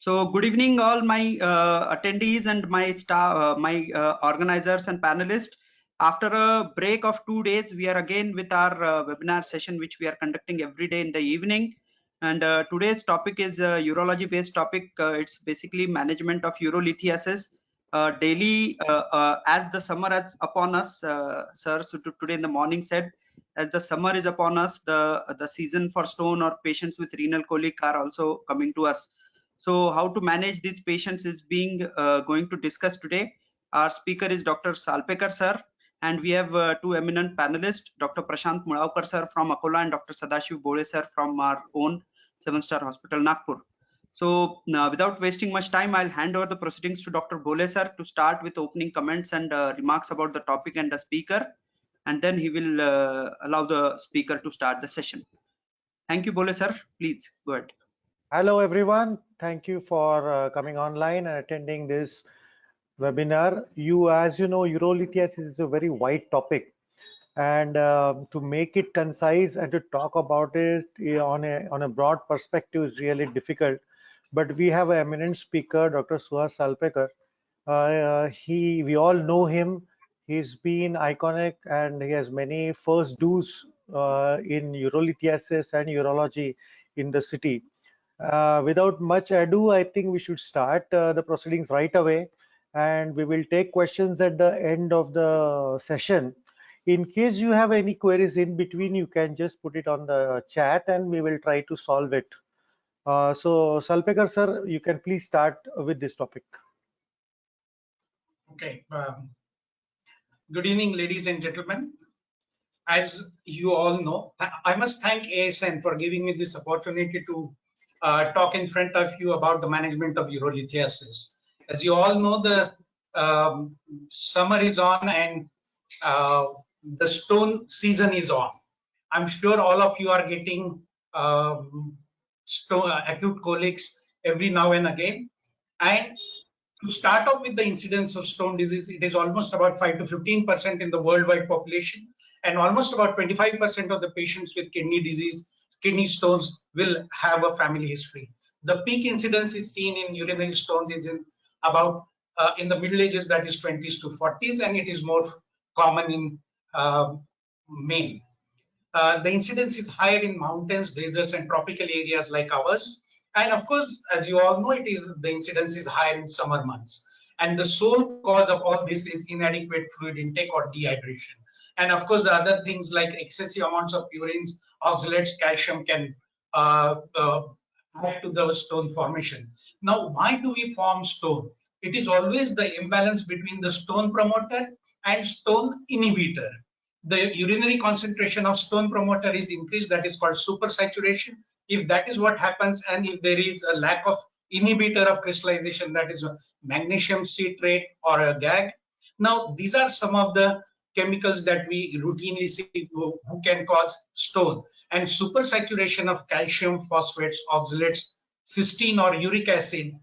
So good evening, all my attendees and my staff, my organizers and panelists. After a break of 2 days, we are again with our webinar session, which we are conducting every day in the evening. And today's topic is a urology-based topic. It's basically management of urolithiasis. Daily, as the summer is upon us, sir, so today in the morning said, as the summer is upon us, the season for stone or patients with renal colic are also coming to us. So how to manage these patients is being going to discuss today. Our speaker is Dr. Salpekar sir, and we have two eminent panelists, Dr. Prashant Mulaukar sir from Akola and Dr. Sadashiv Bole sir from our own 7-star hospital Nagpur. So without wasting much time, I'll hand over the proceedings to Dr. Bole sir to start with opening comments and remarks about the topic and the speaker, and then he will allow the speaker to start the session. Thank you, Bole sir. Please go ahead. Hello everyone, thank you for coming online and attending this webinar. As you know, urolithiasis is a very wide topic, and to make it concise and to talk about it on a broad perspective is really difficult. But we have an eminent speaker, Dr. Suhas Salpekar. We all know him. He's been iconic and he has many first do's in urolithiasis and urology in the city. Without much ado, I think we should start the proceedings right away, and we will take questions at the end of the session. In case you have any queries in between, you can just put it on the chat and we will try to solve it. So Salpekar sir, you can please start with this topic. Okay. Good evening, ladies and gentlemen. As you all know, I must thank ASN for giving me this opportunity to talk in front of you about the management of urolithiasis. As you all know, the summer is on and the stone season is on. I'm sure all of you are getting acute colics every now and again. And to start off with the incidence of stone disease, it is almost about 5 to 15% in the worldwide population, and almost about 25% of the patients with kidney disease, kidney stones, will have a family history. The peak incidence is seen in urinary stones is in about in the middle ages, that is 20s to 40s, and it is more common in men. The incidence is higher in mountains, deserts, and tropical areas like ours. And of course, as you all know, the incidence is higher in summer months. And the sole cause of all this is inadequate fluid intake or dehydration. And of course, the other things like excessive amounts of purines, oxalates, calcium can add to the stone formation. Now, why do we form stone? It is always the imbalance between the stone promoter and stone inhibitor. The urinary concentration of stone promoter is increased, that is called supersaturation. If that is what happens, and if there is a lack of inhibitor of crystallization, that is a magnesium citrate or a GAG. Now, these are some of the chemicals that we routinely see who can cause stone. And supersaturation of calcium, phosphates, oxalates, cysteine or uric acid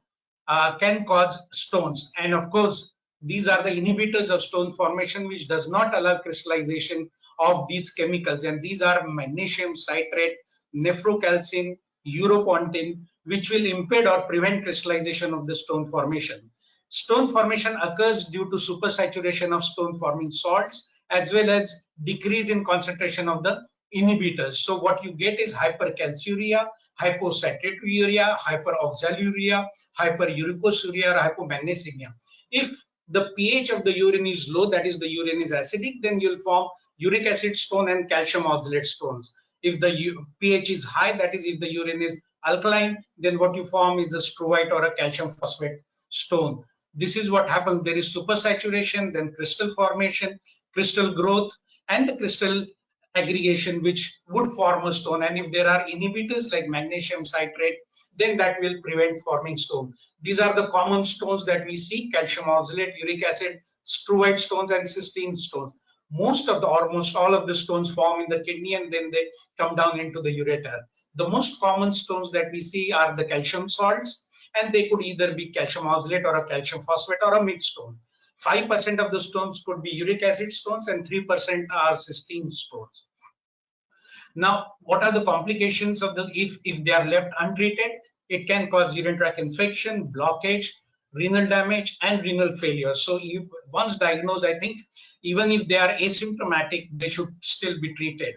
can cause stones. And of course, these are the inhibitors of stone formation, which does not allow crystallization of these chemicals. And these are magnesium citrate, nephrocalcin, uropontin, which will impede or prevent crystallization of the stone formation. Stone formation occurs due to supersaturation of stone forming salts, as well as decrease in concentration of the inhibitors. So what you get is hypercalciuria, hyposaturaturia, hyperoxaluria, hyperuricosuria, or hypomagnesemia. If the pH of the urine is low, that is the urine is acidic, then you'll form uric acid stone and calcium oxalate stones. If the pH is high, that is if the urine is alkaline, then what you form is a struvite or a calcium phosphate stone. This is what happens. There is supersaturation, then crystal formation, crystal growth, and the crystal aggregation, which would form a stone. And if there are inhibitors like magnesium citrate, then that will prevent forming stone. These are the common stones that we see: calcium oxalate, uric acid, struvite stones, and cysteine stones. Almost all of the stones form in the kidney and then they come down into the ureter. The most common stones that we see are the calcium salts, and they could either be calcium oxalate or a calcium phosphate or a mixed stone. 5% of the stones could be uric acid stones and 3% are cysteine stones. Now, what are the complications of this if they are left untreated? It can cause urinary tract infection, blockage, renal damage, and renal failure. So once diagnosed, I think even if they are asymptomatic, they should still be treated.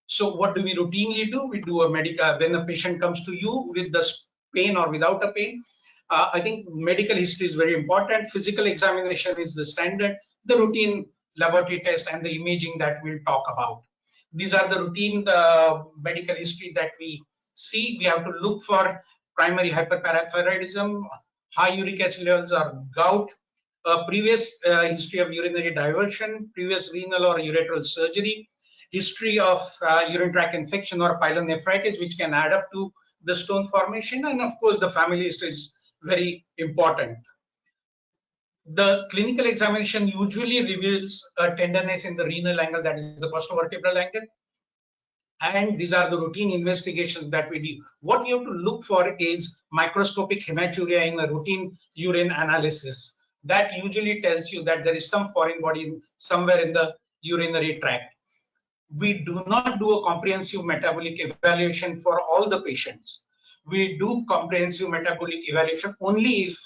So what do we routinely do? We do a medical, when a patient comes to you with the pain or without a pain, I think medical history is very important. Physical examination is the standard, the routine laboratory test and the imaging that we'll talk about. These are the routine medical history that we see. We have to look for primary hyperparathyroidism, high uric acid levels or gout, previous history of urinary diversion, previous renal or ureteral surgery, history of urinary tract infection or pyelonephritis, which can add up to the stone formation, and of course the family history is very important. The clinical examination usually reveals a tenderness in the renal angle, that is the costovertebral angle. And these are the routine investigations that we do. What you have to look for is microscopic hematuria in a routine urine analysis. That usually tells you that there is some foreign body somewhere in the urinary tract. We do not do a comprehensive metabolic evaluation for all the patients. We do comprehensive metabolic evaluation only if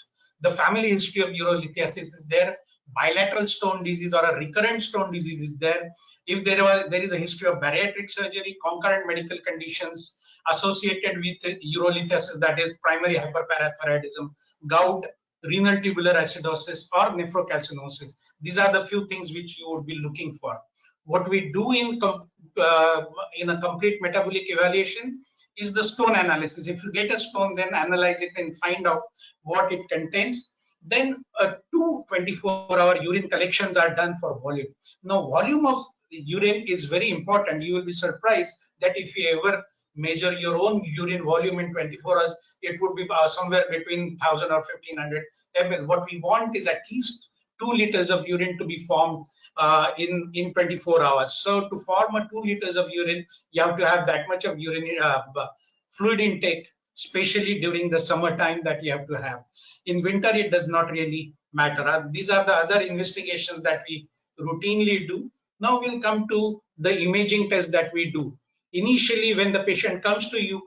the family history of urolithiasis is there, bilateral stone disease or a recurrent stone disease is there, if there is a history of bariatric surgery, concurrent medical conditions associated with urolithiasis, that is primary hyperparathyroidism, gout, renal tubular acidosis, or nephrocalcinosis. These are the few things which you would be looking for. What we do in a complete metabolic evaluation is the stone analysis. If you get a stone, then analyze it and find out what it contains. Then 2 24-hour urine collections are done for volume. Now, volume of urine is very important. You will be surprised that if you ever measure your own urine volume in 24 hours, it would be somewhere between 1000 or 1500 ml. What we want is at least 2 liters of urine to be formed in 24 hours. So to form a 2 liters of urine, you have to have that much of urine fluid intake, especially during the summertime, that you have to have. In winter, it does not really matter. These are the other investigations that we routinely do. Now we'll come to the imaging test that we do. Initially, when the patient comes to you,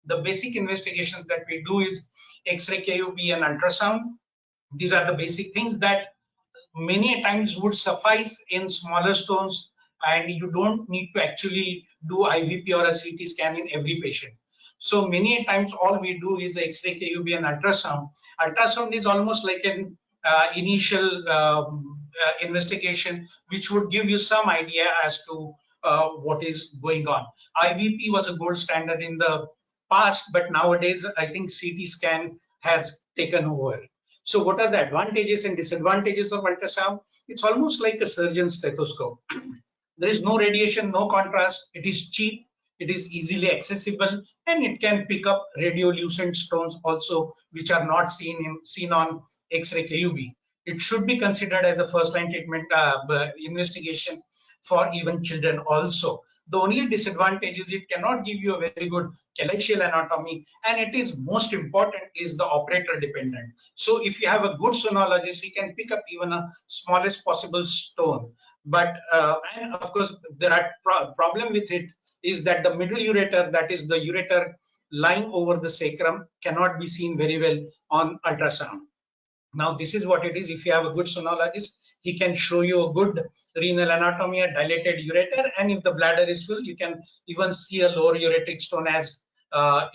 the basic investigations that we do is X-ray, KUB, and ultrasound. These are the basic things that many times would suffice in smaller stones, and you don't need to actually do IVP or a CT scan in every patient. So many times all we do is X-ray, KUB, and ultrasound. Ultrasound is almost like an initial investigation, which would give you some idea as to what is going on. IVP was a gold standard in the past, but nowadays I think CT scan has taken over. So what are the advantages and disadvantages of ultrasound? It's almost like a surgeon's stethoscope. There is no radiation, no contrast. It is cheap, it is easily accessible, and it can pick up radiolucent stones also, which are not seen on X-ray KUB. It should be considered as a first-line treatment investigation for even children also. The only disadvantage is it cannot give you a very good calachial anatomy, and it is most important is the operator dependent. So if you have a good sonologist, he can pick up even a smallest possible stone. But and of course there are problem with it is that the middle ureter, that is the ureter lying over the sacrum, cannot be seen very well on ultrasound. Now this is what it is. If you have a good sonologist, he can show you a good renal anatomy, a dilated ureter, and if the bladder is full, you can even see a lower ureteric stone, as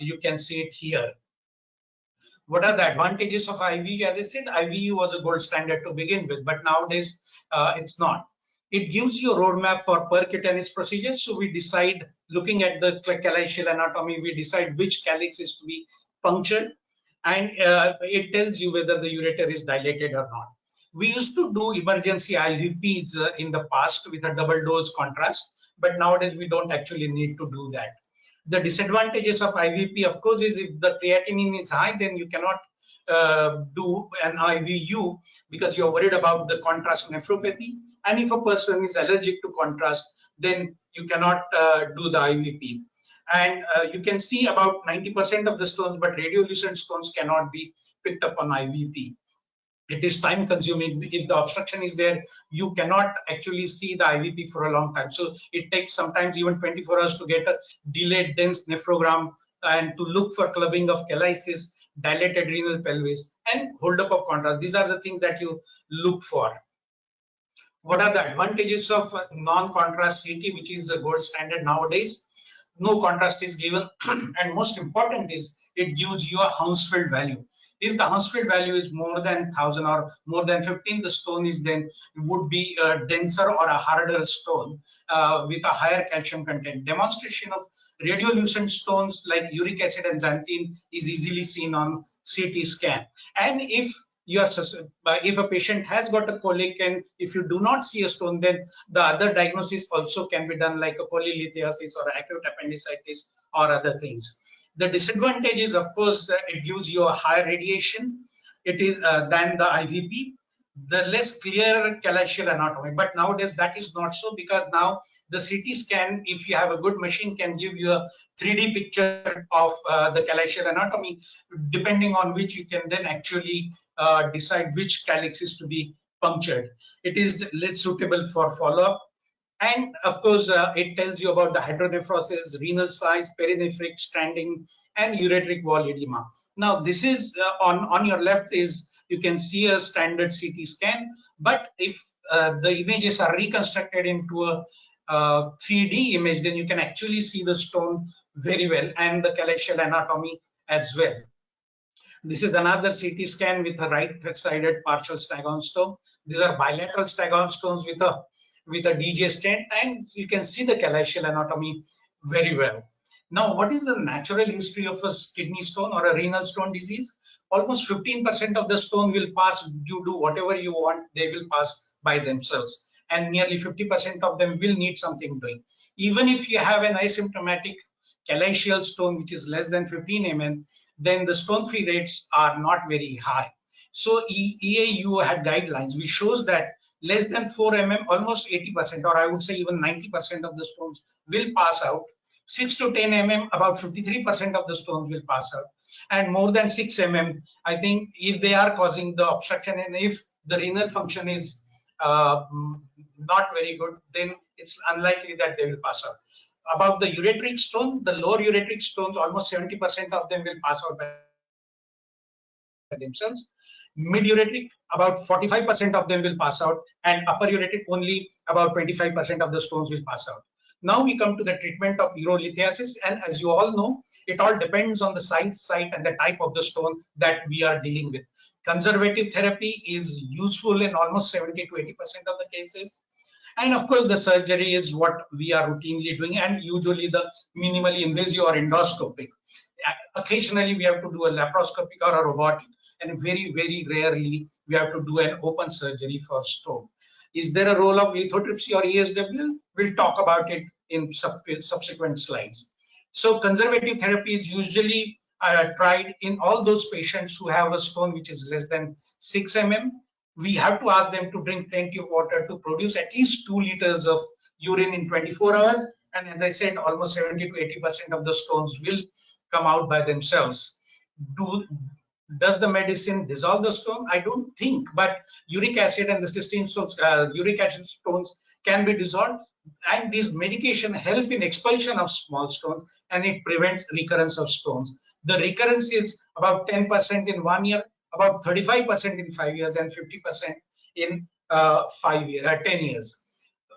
you can see it here. What are the advantages of IVU? As I said, IVU was a gold standard to begin with, but nowadays it's not. It gives you a roadmap for percutaneous procedures. So we decide, looking at the calachial anatomy, we decide which calyx is to be punctured, and it tells you whether the ureter is dilated or not. We used to do emergency IVPs in the past with a double dose contrast, but nowadays we don't actually need to do that. The disadvantages of IVP, of course, is if the creatinine is high, then you cannot do an IVU because you're worried about the contrast nephropathy. And if a person is allergic to contrast, then you cannot do the IVP. And you can see about 90% of the stones, but radiolucent stones cannot be picked up on IVP. It is time consuming. If the obstruction is there, you cannot actually see the IVP for a long time. So it takes sometimes even 24 hours to get a delayed dense nephrogram and to look for clubbing of calyces, dilated renal pelvis, and hold up of contrast. These are the things that you look for. What are the advantages of non-contrast CT, which is the gold standard nowadays? No contrast is given, and most important is it gives you a Hounsfield value. If the Hounsfield value is more than 1000 or more than 15, the stone is then would be a denser or a harder stone with a higher calcium content. Demonstration of radiolucent stones like uric acid and xanthine is easily seen on CT scan. And if if a patient has got a colic and if you do not see a stone, then the other diagnosis also can be done, like a urolithiasis or acute appendicitis or other things. The disadvantage is, of course, it gives you a higher radiation. It is than the IVP, the less clear calyceal anatomy. But nowadays that is not so, because now the CT scan, if you have a good machine, can give you a 3D picture of the calyceal anatomy, depending on which you can then actually decide which calyx is to be punctured. It is less suitable for follow-up. And of course, it tells you about the hydronephrosis, renal size, perinephric standing, and ureteric wall edema. Now, this is on your left is, you can see a standard CT scan, but if the images are reconstructed into a 3D image, then you can actually see the stone very well and the calyceal anatomy as well. This is another CT scan with a right-sided partial Staghorn stone. These are bilateral Staghorn stones with a DJ stent, and you can see the calyceal anatomy very well. Now, what is the natural history of a kidney stone or a renal stone disease? Almost 15% of the stone will pass. You do whatever you want, they will pass by themselves. And nearly 50% of them will need something doing. Even if you have an asymptomatic calyceal stone, which is less than 15 mm, then the stone-free rates are not very high. So EAU had guidelines which shows that less than 4 mm, almost 80%, or I would say even 90% of the stones will pass out. 6 to 10 mm, about 53% of the stones will pass out. And more than 6 mm, I think if they are causing the obstruction and if the renal function is not very good, then it's unlikely that they will pass out. About the ureteric stone, the lower ureteric stones, almost 70% of them will pass out by themselves. Mid-ureteric, about 45% of them will pass out, and upper ureteric, only about 25% of the stones will pass out. Now we come to the treatment of urolithiasis, and as you all know, it all depends on the size, site, and the type of the stone that we are dealing with. Conservative therapy is useful in almost 70 to 80% of the cases. And of course, the surgery is what we are routinely doing, and usually the minimally invasive or endoscopic. Occasionally, we have to do a laparoscopic or a robotic, and very, very rarely we have to do an open surgery for stone. Is there a role of lithotripsy or ESW? We'll talk about it in subsequent slides. So conservative therapy is usually tried in all those patients who have a stone which is less than 6 mm. We have to ask them to drink plenty of water to produce at least 2 liters of urine in 24 hours. And as I said, almost 70 to 80% of the stones will come out by themselves. Does the medicine dissolve the stone? I don't think, but uric acid and the cysteine stones, uric acid stones can be dissolved, and these medication help in expulsion of small stones, and it prevents recurrence of stones. The recurrence is about 10% in 1 year, about 35% in 5 years, and 50% in 10 years.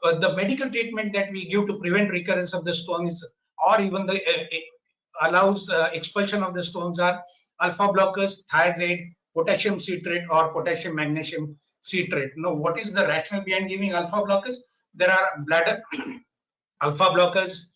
The medical treatment that we give to prevent recurrence of the stones, or even the allows expulsion of the stones, are alpha blockers, thiazide, potassium citrate, or potassium magnesium citrate. Now, what is the rationale behind giving alpha blockers? There are bladder alpha blockers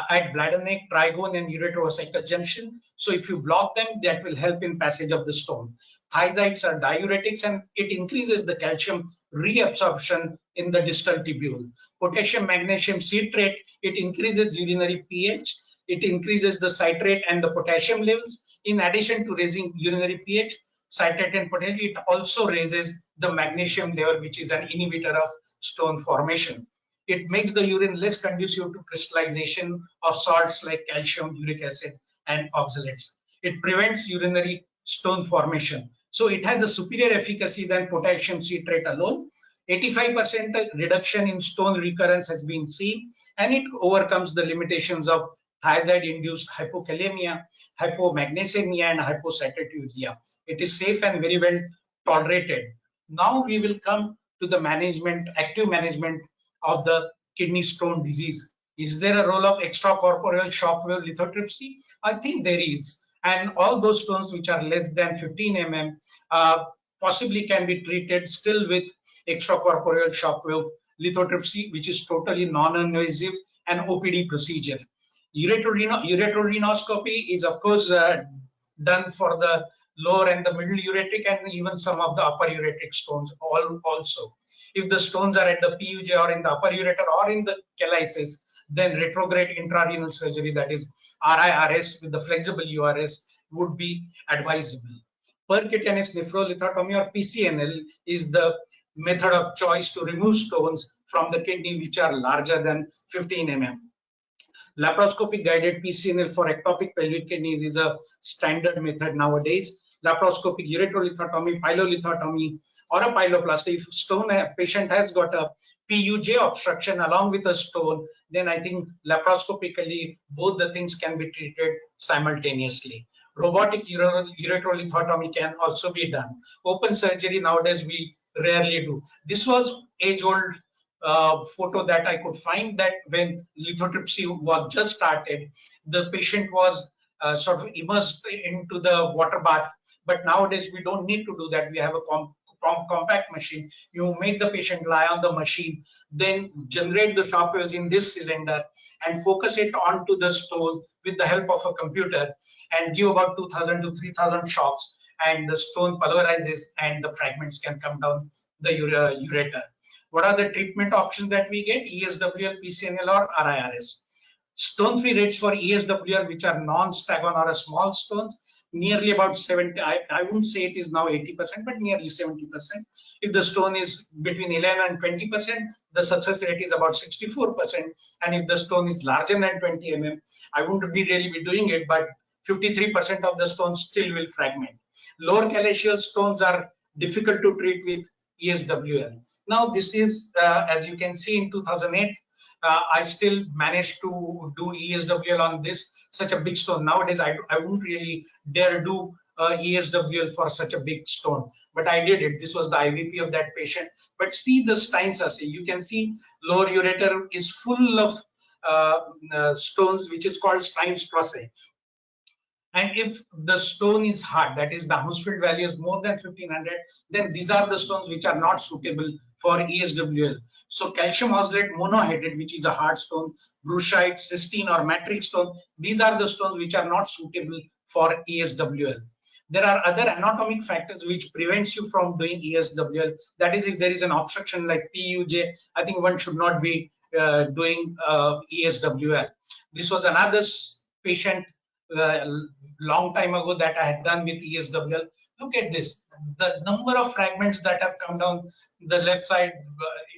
at bladder neck, trigone, and uretrovesical junction. So if you block them, that will help in passage of the stone. Thiazides are diuretics, and it increases the calcium reabsorption in the distal tubule. Potassium magnesium citrate, it increases urinary pH. It increases the citrate and the potassium levels. In addition to raising urinary pH, citrate and potassium, it also raises the magnesium level, which is an inhibitor of stone formation. It makes the urine less conducive to crystallization of salts like calcium, uric acid, and oxalates. It prevents urinary stone formation. So it has a superior efficacy than potassium citrate alone. 85% reduction in stone recurrence has been seen, and it overcomes the limitations of thiazide-induced hypokalemia, hypomagnesemia, and hypocytaturia. It is safe and very well tolerated. Now we will come to the management, active management of the kidney stone disease. Is there a role of extracorporeal shockwave lithotripsy? I think there is. And all those stones which are less than 15 mm possibly can be treated still with extracorporeal shockwave lithotripsy, which is totally non-invasive and OPD procedure. Ureteroscopy is of course done for the lower and the middle ureteric and even some of the upper ureteric stones also. If the stones are at the PUJ or in the upper ureter or in the calyces, then retrograde intrarenal surgery, that is RIRS with the flexible URS, would be advisable. Percutaneous nephrolithotomy or PCNL is the method of choice to remove stones from the kidney which are larger than 15 mm. Laparoscopic guided PCNL for ectopic pelvic kidneys is a standard method nowadays. Laparoscopic ureterolithotomy, pyelolithotomy, or a pyeloplasty. If stone patient has got a PUJ obstruction along with a stone, then I think laparoscopically both the things can be treated simultaneously. Robotic ureterolithotomy can also be done. Open surgery nowadays we rarely do. This was age-old photo that I could find, that when lithotripsy was just started, the patient was sort of immersed into the water bath. But nowadays we don't need to do that. We have a compact machine. You make the patient lie on the machine, then generate the shock waves in this cylinder and focus it onto the stone with the help of a computer and give about 2000 to 3000 shocks, and the stone pulverizes and the fragments can come down the ureter. What are the treatment options that we get? ESWL, PCNL, or RIRS. Stone-free rates for ESWL, which are non-stagon or small stones, nearly about 70. I wouldn't say it is now 80%, but nearly 70%. If the stone is between 11 and 20%, the success rate is about 64%. And if the stone is larger than 20 mm, I wouldn't really be doing it, but 53% of the stones still will fragment. Lower calyceal stones are difficult to treat with ESWL. Now this is, as you can see, in 2008, I still managed to do ESWL on this, such a big stone. Nowadays, I wouldn't really dare do ESWL for such a big stone, but I did it. This was the IVP of that patient. But see the Stein's assay. You can see lower ureter is full of stones, which is called Stein's assay. And if the stone is hard, that is the Hounsfield value is more than 1500, then these are the stones which are not suitable for ESWL. So calcium oxalate monohydrate, which is a hard stone, bruchite, cystine, or matrix stone, these are the stones which are not suitable for ESWL. There are other anatomic factors which prevents you from doing ESWL. That is, if there is an obstruction like PUJ, I think one should not be doing ESWL. This was another patient long time ago that I had done with ESWL. Look at this, the number of fragments that have come down the left side,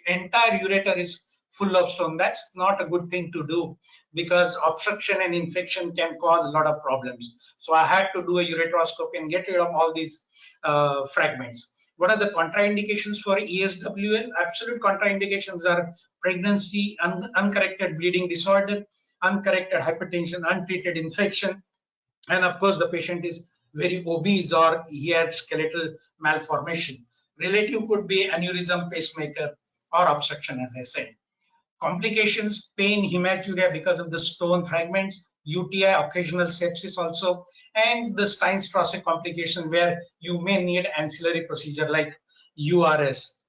entire ureter is full of stone. That's not a good thing to do, because obstruction and infection can cause a lot of problems. So I had to do a ureteroscopy and get rid of all these fragments. What are the contraindications for ESWL? Absolute contraindications are pregnancy, uncorrected bleeding disorder, uncorrected hypertension, untreated infection, and of course the patient is very obese or he had skeletal malformation. Relative could be aneurysm, pacemaker, or obstruction, as I said. Complications: pain, hematuria because of the stone fragments, UTI, occasional sepsis also, and the Steinstrasse complication where you may need ancillary procedure like URS.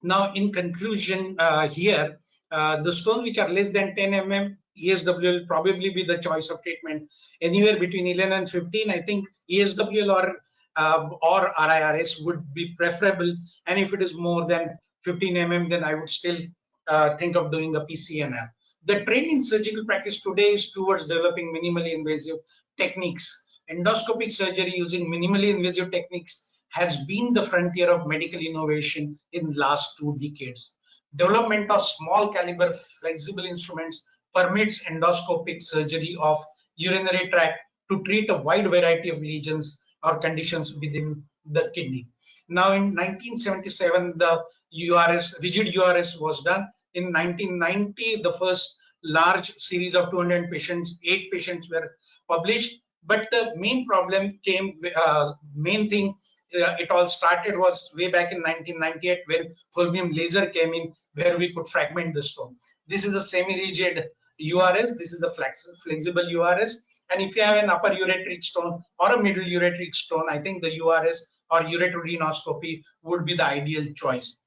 Now, in conclusion, here, the stones which are less than 10 mm, ESWL will probably be the choice of treatment. Anywhere between 11 and 15, I think ESWL or RIRS would be preferable. And if it is more than 15 mm, then I would still think of doing a PCNL. The trend in surgical practice today is towards developing minimally invasive techniques. Endoscopic surgery using minimally invasive techniques has been the frontier of medical innovation in the last 2 decades. Development of small caliber flexible instruments permits endoscopic surgery of urinary tract to treat a wide variety of lesions or conditions within the kidney. Now, in 1977, the rigid URS was done. In 1990, the first large series of 200 patients, 8 patients were published. But the main problem came, main thing, it all started was way back in 1998 when holmium laser came in, where we could fragment the stone. This is a semi-rigid URS, this is a flexible URS. And if you have an upper ureteric stone or a middle ureteric stone, I think the URS or ureteroscopy would be the ideal choice.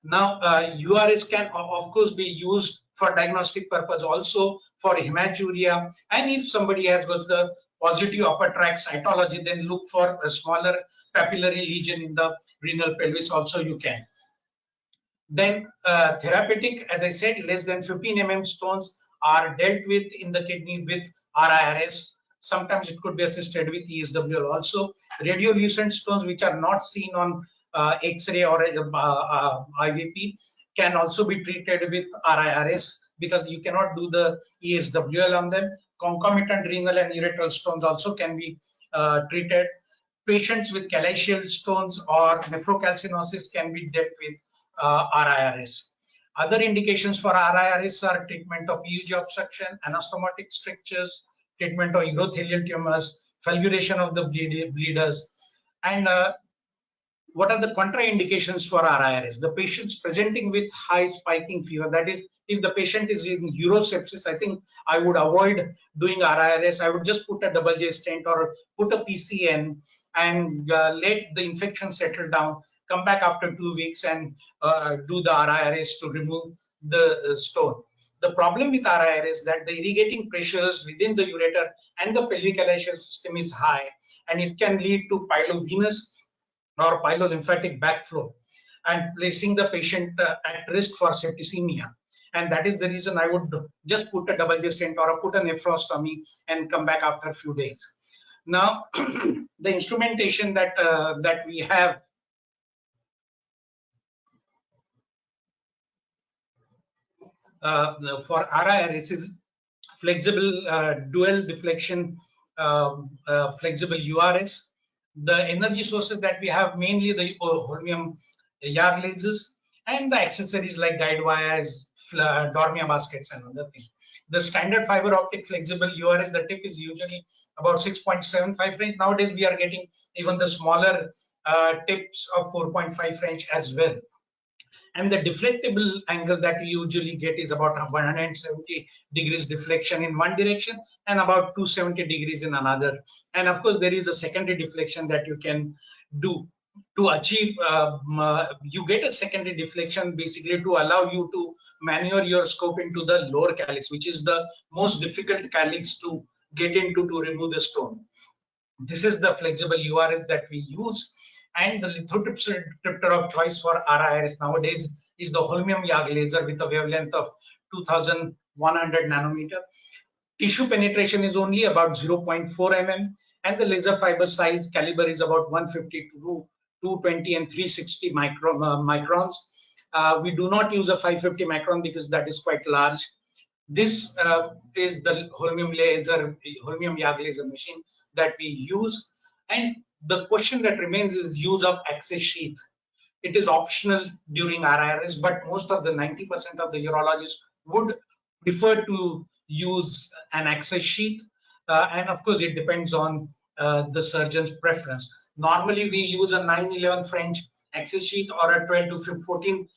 Now, URS can of course be used for diagnostic purpose, also for hematuria, and if somebody has got the positive upper tract cytology, then look for a smaller papillary lesion in the renal pelvis also you can. Then therapeutic, as I said, less than 15 mm stones are dealt with in the kidney with RIRS. Sometimes it could be assisted with ESWL also. Radiolucent stones which are not seen on X-ray or IVP can also be treated with RIRS because you cannot do the ESWL on them. Concomitant renal and ureteral stones also can be treated. Patients with calyceal stones or nephrocalcinosis can be dealt with RIRS. Other indications for RIRS are treatment of PUG obstruction, anastomotic strictures, treatment of urothelial tumors, fulguration of the bleeders, and what are the contraindications for RIRS? The patients presenting with high spiking fever, that is, if the patient is in urosepsis, I think I would avoid doing RIRS. I would just put a double J stent or put a PCN and let the infection settle down, come back after 2 weeks and do the RIRS to remove the stone. The problem with RIR is that the irrigating pressures within the ureter and the pelvic calyceal system is high, and it can lead to pilovenous or pylolymphatic backflow and placing the patient at risk for septicemia. And that is the reason I would just put a double J stent or put a nephrostomy and come back after a few days. Now, the instrumentation that that we have for RIRS is flexible dual deflection flexible URS. The energy sources that we have mainly the holmium YAG lasers and the accessories like guide wires, Dormia baskets and other things. The standard fiber optic flexible URS, the tip is usually about 6.75 French. Nowadays we are getting even the smaller tips of 4.5 French as well. And the deflectable angle that you usually get is about 170 degrees deflection in one direction and about 270 degrees in another. And of course, there is a secondary deflection that you can do to achieve. You get a secondary deflection basically to allow you to maneuver your scope into the lower calyx, which is the most difficult calyx to get into to remove the stone. This is the flexible URS that we use. And the lithotripter of choice for RIRS nowadays is the holmium YAG laser with a wavelength of 2100 nanometer. Tissue penetration is only about 0.4 mm, and the laser fiber size caliber is about 150 to 220 and 360 microns. We do not use a 550 micron because that is quite large. This is the holmium YAG laser machine that we use. And the question that remains is use of access sheath. It is optional during RIRS, but most of the 90% of the urologists would prefer to use an access sheath. And of course, it depends on the surgeon's preference. Normally, we use a 9-11 French access sheath or a 12 to 14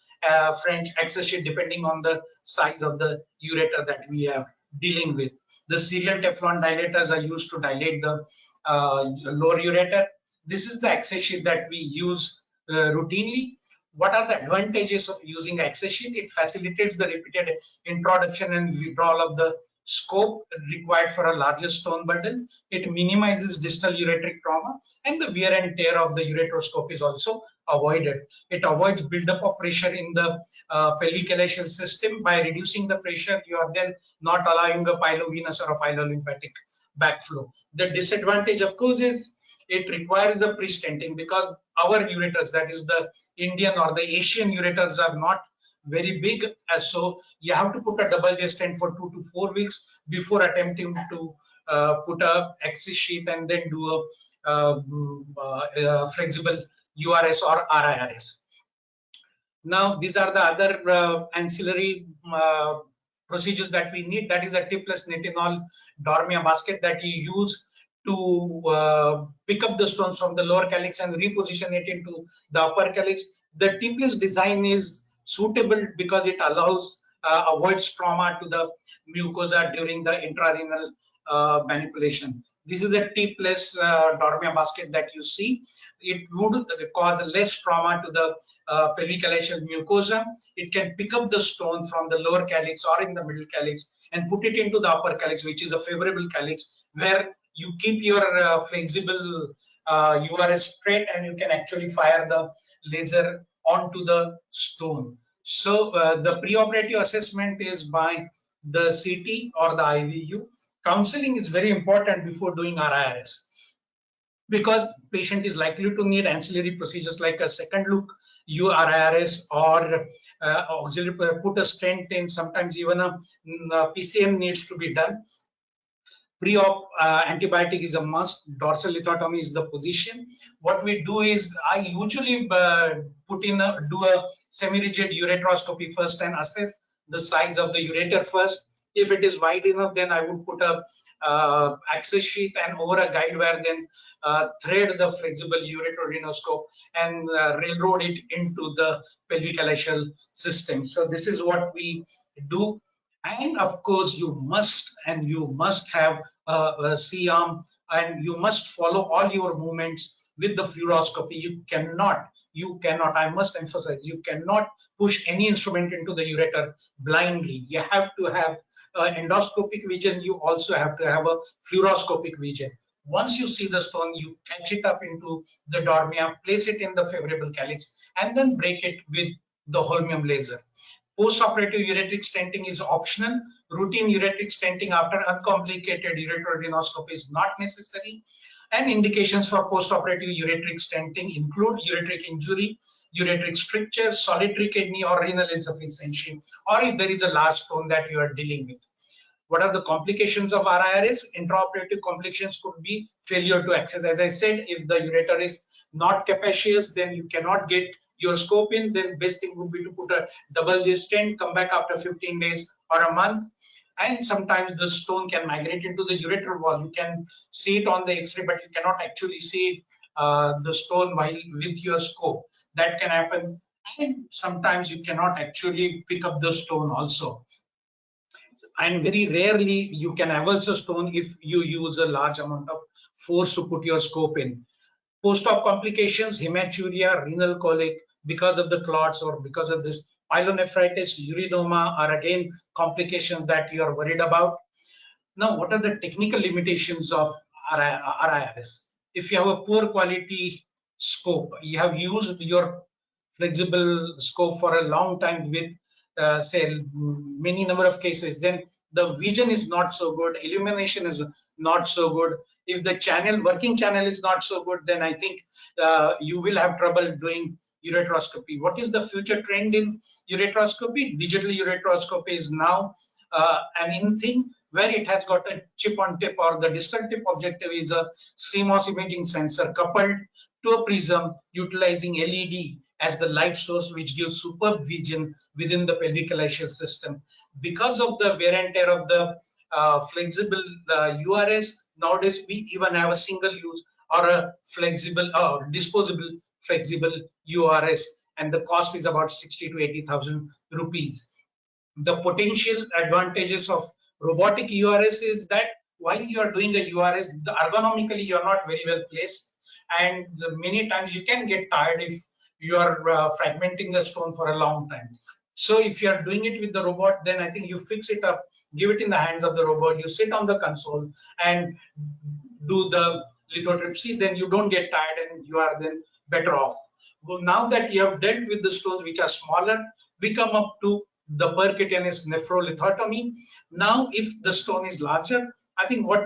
French access sheath, depending on the size of the ureter that we are dealing with. The serial Teflon dilators are used to dilate the lower ureter. This is the access sheet that we use routinely. What are the advantages of using access sheet? It facilitates the repeated introduction and withdrawal of the scope required for a larger stone burden. It minimizes distal ureteric trauma, and the wear and tear of the ureteroscope is also avoided. It avoids buildup of pressure in the pelvic calyceal system. By reducing the pressure, you are then not allowing a pilovenous or a pylolymphatic backflow. The disadvantage, of course, is it requires the pre-stenting because our ureters, that is the Indian or the Asian ureters, are not very big, as so you have to put a double J stent for 2 to 4 weeks before attempting to put a access sheath and then do a flexible URS or RIRS. Now, these are the other ancillary procedures that we need. That is a tipless nitinol Dormia basket that you use to pick up the stones from the lower calyx and reposition it into the upper calyx. The tipless design is suitable because it allows avoids trauma to the mucosa during the intrarenal manipulation. This is a tipless Dormia basket that you see. It would cause less trauma to the pelvic calyceal mucosa. It can pick up the stone from the lower calyx or in the middle calyx and put it into the upper calyx, which is a favorable calyx, where you keep your flexible URS straight and you can actually fire the laser onto the stone. So the preoperative assessment is by the CT or the IVU. Counseling is very important before doing RIRS, because patient is likely to need ancillary procedures like a second look URIRS or auxiliary, put a stent in. Sometimes even a PCM needs to be done. Pre-op antibiotic is a must. Dorsal lithotomy is the position. What we do is I usually do a semi-rigid ureteroscopy first and assess the size of the ureter first. If it is wide enough, then I would put a access sheath and over a guide wire, then thread the flexible ureteroscope and railroad it into the pelvic calyceal system. So this is what we do. And of course, you must have a C-arm, and you must follow all your movements with the fluoroscopy. You cannot, I must emphasize, you cannot push any instrument into the ureter blindly. You have to have endoscopic vision. You also have to have a fluoroscopic vision. Once you see the stone, you catch it up into the Dormia, place it in the favorable calyx, and then break it with the holmium laser. Postoperative ureteric stenting is optional. Routine ureteric stenting after uncomplicated ureteroadenoscopy is not necessary. And indications for postoperative ureteric stenting include ureteric injury, ureteric stricture, solitary kidney or renal insufficiency, or if there is a large stone that you are dealing with. What are the complications of RIRS? Intraoperative complications could be failure to access. As I said, if the ureter is not capacious, then you cannot get your scope in. Then best thing would be to put a double J stent, come back after 15 days or a month. And sometimes the stone can migrate into the ureter wall. You can see it on the X-ray, but you cannot actually see the stone while with your scope. That can happen. And sometimes you cannot actually pick up the stone also. And very rarely you can avulse a stone if you use a large amount of force to put your scope in. Post-op complications, hematuria, renal colic, because of the clots or because of this pyelonephritis, urinoma are again complications that you are worried about. Now, what are the technical limitations of RIRS? If you have a poor quality scope, you have used your flexible scope for a long time with say many number of cases, then the vision is not so good, illumination is not so good. If the working channel is not so good, then I think you will have trouble doing ureteroscopy. What is the future trend in ureteroscopy? Digital ureteroscopy is now an in thing, where it has got a chip on tip, or the distal tip objective is a CMOS imaging sensor coupled to a prism utilizing LED as the light source, which gives superb vision within the pelvic calyceal system. Because of the wear and tear of the flexible URS, nowadays we even have a single use or a flexible or disposable flexible URS, and the cost is about 60 to 80,000 rupees. The potential advantages of robotic URS is that while you are doing the URS, ergonomically you are not very well placed, and many times you can get tired if you are fragmenting the stone for a long time. So if you are doing it with the robot, then I think you fix it up, give it in the hands of the robot, you sit on the console and do the lithotripsy, then you don't get tired and you are then better off. Well, now that you have dealt with the stones which are smaller, we come up to the percutaneous nephrolithotomy. Now, if the stone is larger, I think what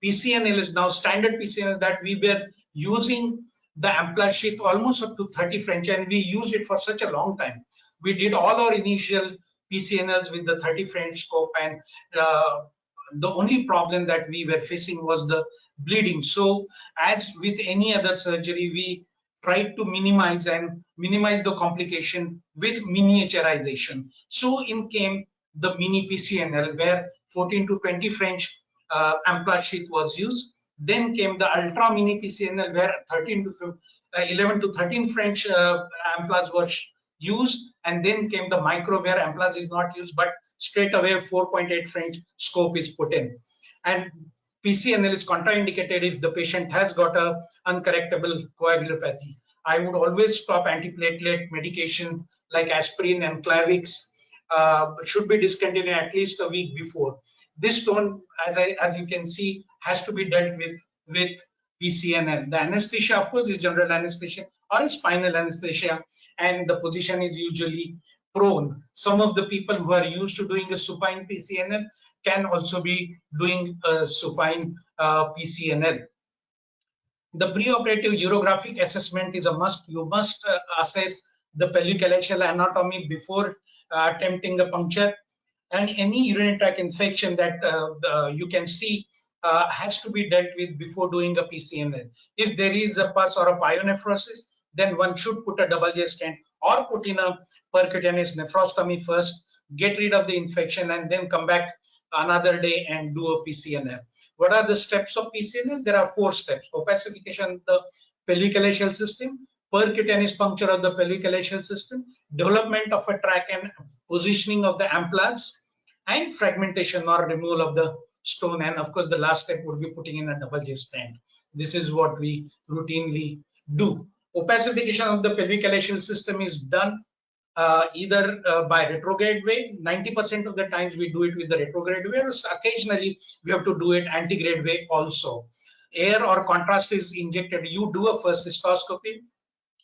PCNL is now standard PCNL that we were using the ampla sheath almost up to 30 French, and we used it for such a long time. We did all our initial PCNLs with the 30 French scope, and the only problem that we were facing was the bleeding. So as with any other surgery, we tried to minimize the complication with miniaturization. So in came the mini PCNL, where 14 to 20 French amplage sheath was used. Then came the ultra mini PCNL, where 11 to 13 French amplage was used, and then came the micro, where amplage is not used, but straight away 4.8 French scope is put in. And PCNL is contraindicated if the patient has got a uncorrectable coagulopathy. I would always stop antiplatelet medication like aspirin and Clavix. Should be discontinued at least a week before. This stone, as you can see, has to be dealt with PCNL. The anesthesia, of course, is general anesthesia or a spinal anesthesia, and the position is usually prone. Some of the people who are used to doing a supine PCNL can also be doing a supine PCNL. The preoperative urographic assessment is a must. You must assess the pelvic-ileal anatomy before attempting a puncture, and any urinary tract infection that you can see has to be dealt with before doing a PCNL. If there is a pus or a pyonephrosis, then one should put a double J stent or put in a percutaneous nephrostomy first, get rid of the infection, and then come back another day and do a PCNL. What are the steps of PCNL? There are 4 steps: opacification of the pelvic-ileal system, percutaneous puncture of the pelvic-ileal system, development of a tract and positioning of the amplage, and fragmentation or removal of the stone. And of course, the last step would be putting in a double J stent. This is what we routinely do. Opacification of the pelvic-ileal system is done either by retrograde way. 90% of the times we do it with the retrograde way, or occasionally we have to do it antegrade way also. Air or contrast is injected. You do a first cystoscopy,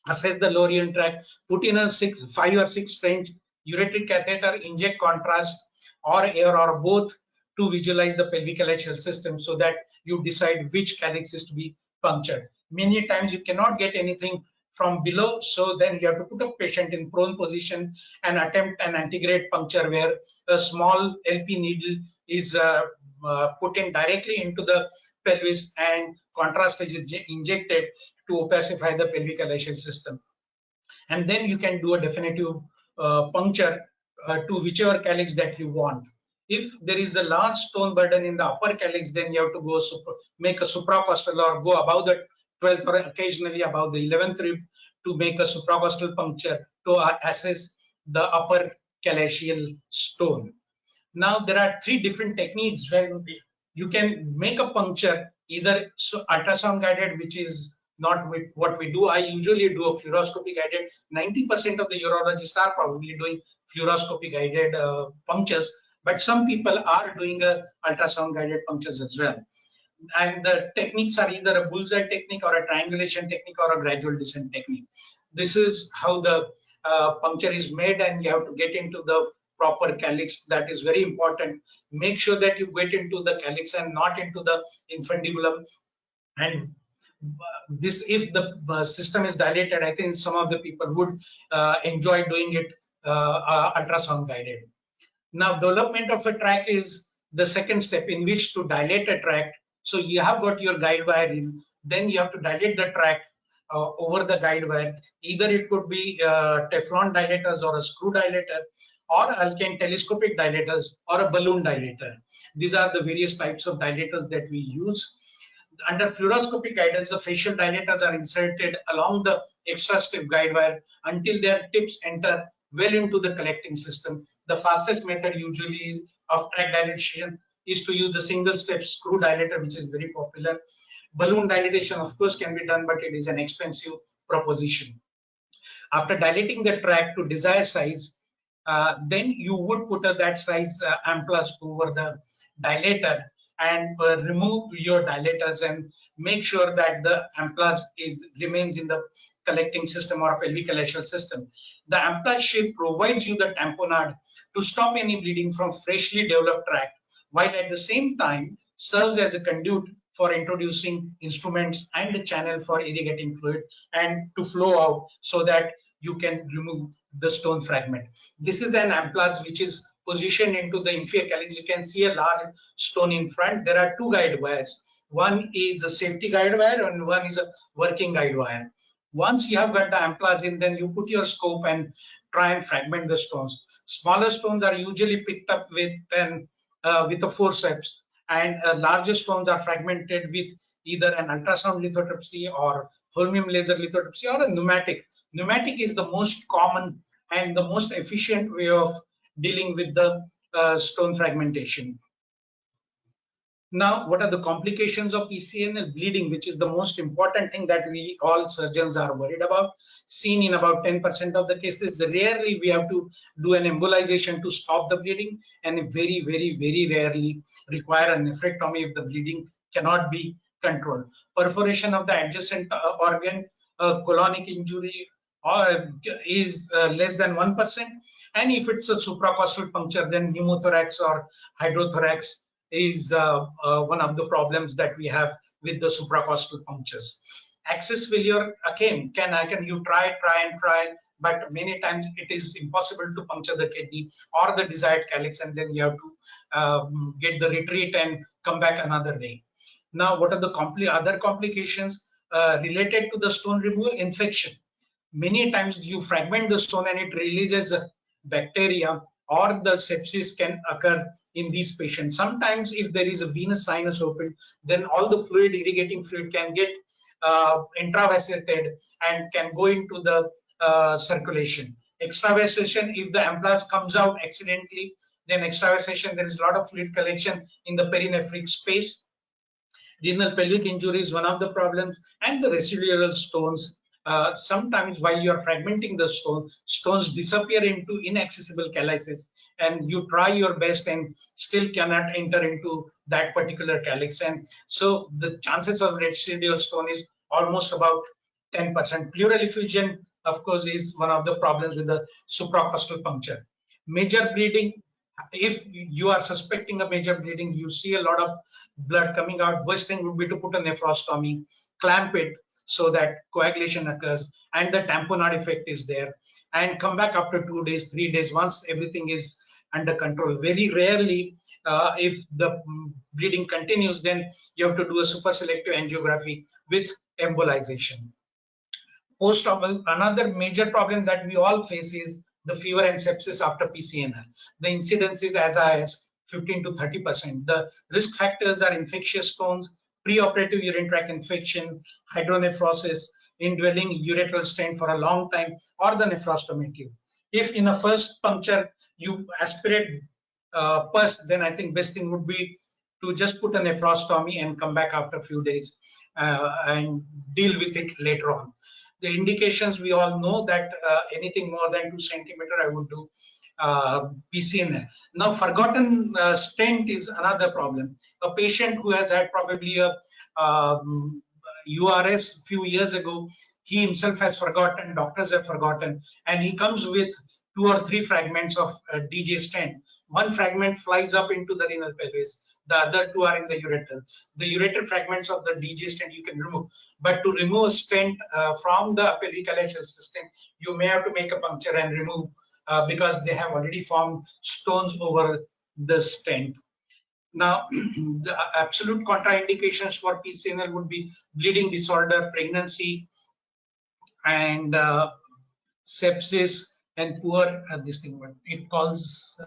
assess the lower urinary tract, put in a 5 or 6 French ureteric catheter, inject contrast or air or both to visualize the pelvic-ileal system, so that you decide which calyx is to be punctured. Many times you cannot get anything from below, so then you have to put a patient in prone position and attempt an antegrade puncture, where a small LP needle is put in directly into the pelvis and contrast is injected to opacify the pelvic-ileal system. And then you can do a definitive puncture to whichever calyx that you want. If there is a large stone burden in the upper calyx, then you have to go make a supracostal or go above the 12th or occasionally above the 11th rib to make a supracostal puncture to assess the upper calyceal stone. Now there are 3 different techniques when you can make a puncture, either ultrasound guided, which is not with what we do. I usually do a fluoroscopy guided. 90% of the urologists are probably doing fluoroscopy guided punctures, but some people are doing a ultrasound guided punctures as well. And the techniques are either a bullseye technique or a triangulation technique or a gradual descent technique. This is how the puncture is made, and you have to get into the proper calyx. That is very important. Make sure that you get into the calyx and not into the infundibulum. And this, if the system is dilated, I think some of the people would enjoy doing it ultrasound guided. Now, development of a tract is the second step in which to dilate a tract. So you have got your guide wire in, then you have to dilate the tract over the guide wire. Either it could be Teflon dilators or a screw dilator, or alkane telescopic dilators, or a balloon dilator. These are the various types of dilators that we use. Under fluoroscopic guidance, the facial dilators are inserted along the extra step guide wire until their tips enter well into the collecting system. The fastest method usually is of tract dilation is to use a single step screw dilator, which is very popular. Balloon dilatation, of course, can be done, but it is an expensive proposition. After dilating the tract to desired size, then you would put that size amplage over the dilator and remove your dilators and make sure that the amplage remains in the collecting system or pelvic-ileal system. The amplage shape provides you the tamponade to stop any bleeding from freshly developed tract, while at the same time serves as a conduit for introducing instruments and a channel for irrigating fluid and to flow out, so that you can remove the stone fragment. This is an amplage which is positioned into the inferior calyx. You can see a large stone in front. There are 2 guide wires. One is a safety guide wire and one is a working guide wire. Once you have got the amplage in, then you put your scope and try and fragment the stones. Smaller stones are usually picked up with a forceps, and larger stones are fragmented with either an ultrasound lithotripsy or holmium laser lithotripsy or a pneumatic. Pneumatic is the most common and the most efficient way of dealing with the stone fragmentation. Now, what are the complications of PCNL? Bleeding, which is the most important thing that we all surgeons are worried about, seen in about 10% of the cases. Rarely we have to do an embolization to stop the bleeding, and very, very, very rarely require a nephrectomy if the bleeding cannot be controlled. Perforation of the adjacent organ, colonic injury is less than 1%, and if it's a supracostal puncture, then pneumothorax or hydrothorax is one of the problems that we have with the supracostal punctures. Access failure, again, you try, but many times it is impossible to puncture the kidney or the desired calyx, and then you have to get the retreat and come back another day. Now, what are the other complications related to the stone removal? Infection. Many times you fragment the stone and it releases bacteria, or the sepsis can occur in these patients. Sometimes if there is a venous sinus open, then all the fluid, irrigating fluid, can get intravasulated and can go into the circulation. Extravasation, if the amplas comes out accidentally, then extravasation, there is a lot of fluid collection in the perinephric space. Renal pelvic injury is one of the problems, and the residual stones. Sometimes while you are fragmenting the stones disappear into inaccessible calyces, and you try your best and still cannot enter into that particular calyx, and so the chances of residual stone is almost about 10%. Pleural effusion, of course, is one of the problems with the supracostal puncture. Major bleeding. If you are suspecting a major bleeding, you see a lot of blood coming out, worst thing would be to put a nephrostomy, clamp it so that coagulation occurs and the tamponade effect is there, and come back after 2 days, 3 days, once everything is under control. Very rarely, if the bleeding continues, then you have to do a super selective angiography with embolization. Another major problem that we all face is the fever and sepsis after PCNL. The incidence is as high as 15 to 30%. The risk factors are infectious stones, preoperative urine tract infection, hydronephrosis, indwelling ureteral stent for a long time, or the nephrostomy tube. If in a first puncture you aspirate pus, then I think best thing would be to just put a nephrostomy and come back after a few days and deal with it later on. The indications, we all know that anything more than 2 centimeters, I would do PCNL. Now, forgotten stent is another problem. A patient who has had probably a URS few years ago, he himself has forgotten, doctors have forgotten, and he comes with 2 or 3 fragments of DJ stent. One fragment flies up into the renal pelvis, the other 2 are in the ureter. The ureter fragments of the DJ stent you can remove, but to remove a stent from the pelvic-calyceal system, you may have to make a puncture and remove because they have already formed stones over the stent. Now, the absolute contraindications for PCNL would be bleeding disorder, pregnancy, and sepsis, and poor this thing. What it calls.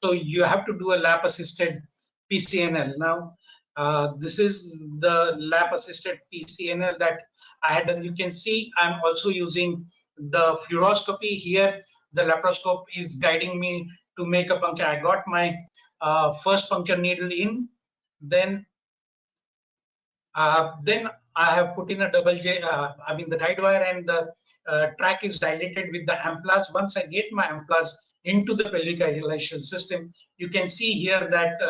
So you have to do a lap assisted PCNL. Now, this is the lap assisted PCNL that I had done. You can see I'm also using the fluoroscopy here. The laparoscope is guiding me to make a puncture. I got my first puncture needle in, then I have put in a double J, the guide wire, and the track is dilated with the amplas. Once I get my amplas into the pelvic calyceal system, you can see here that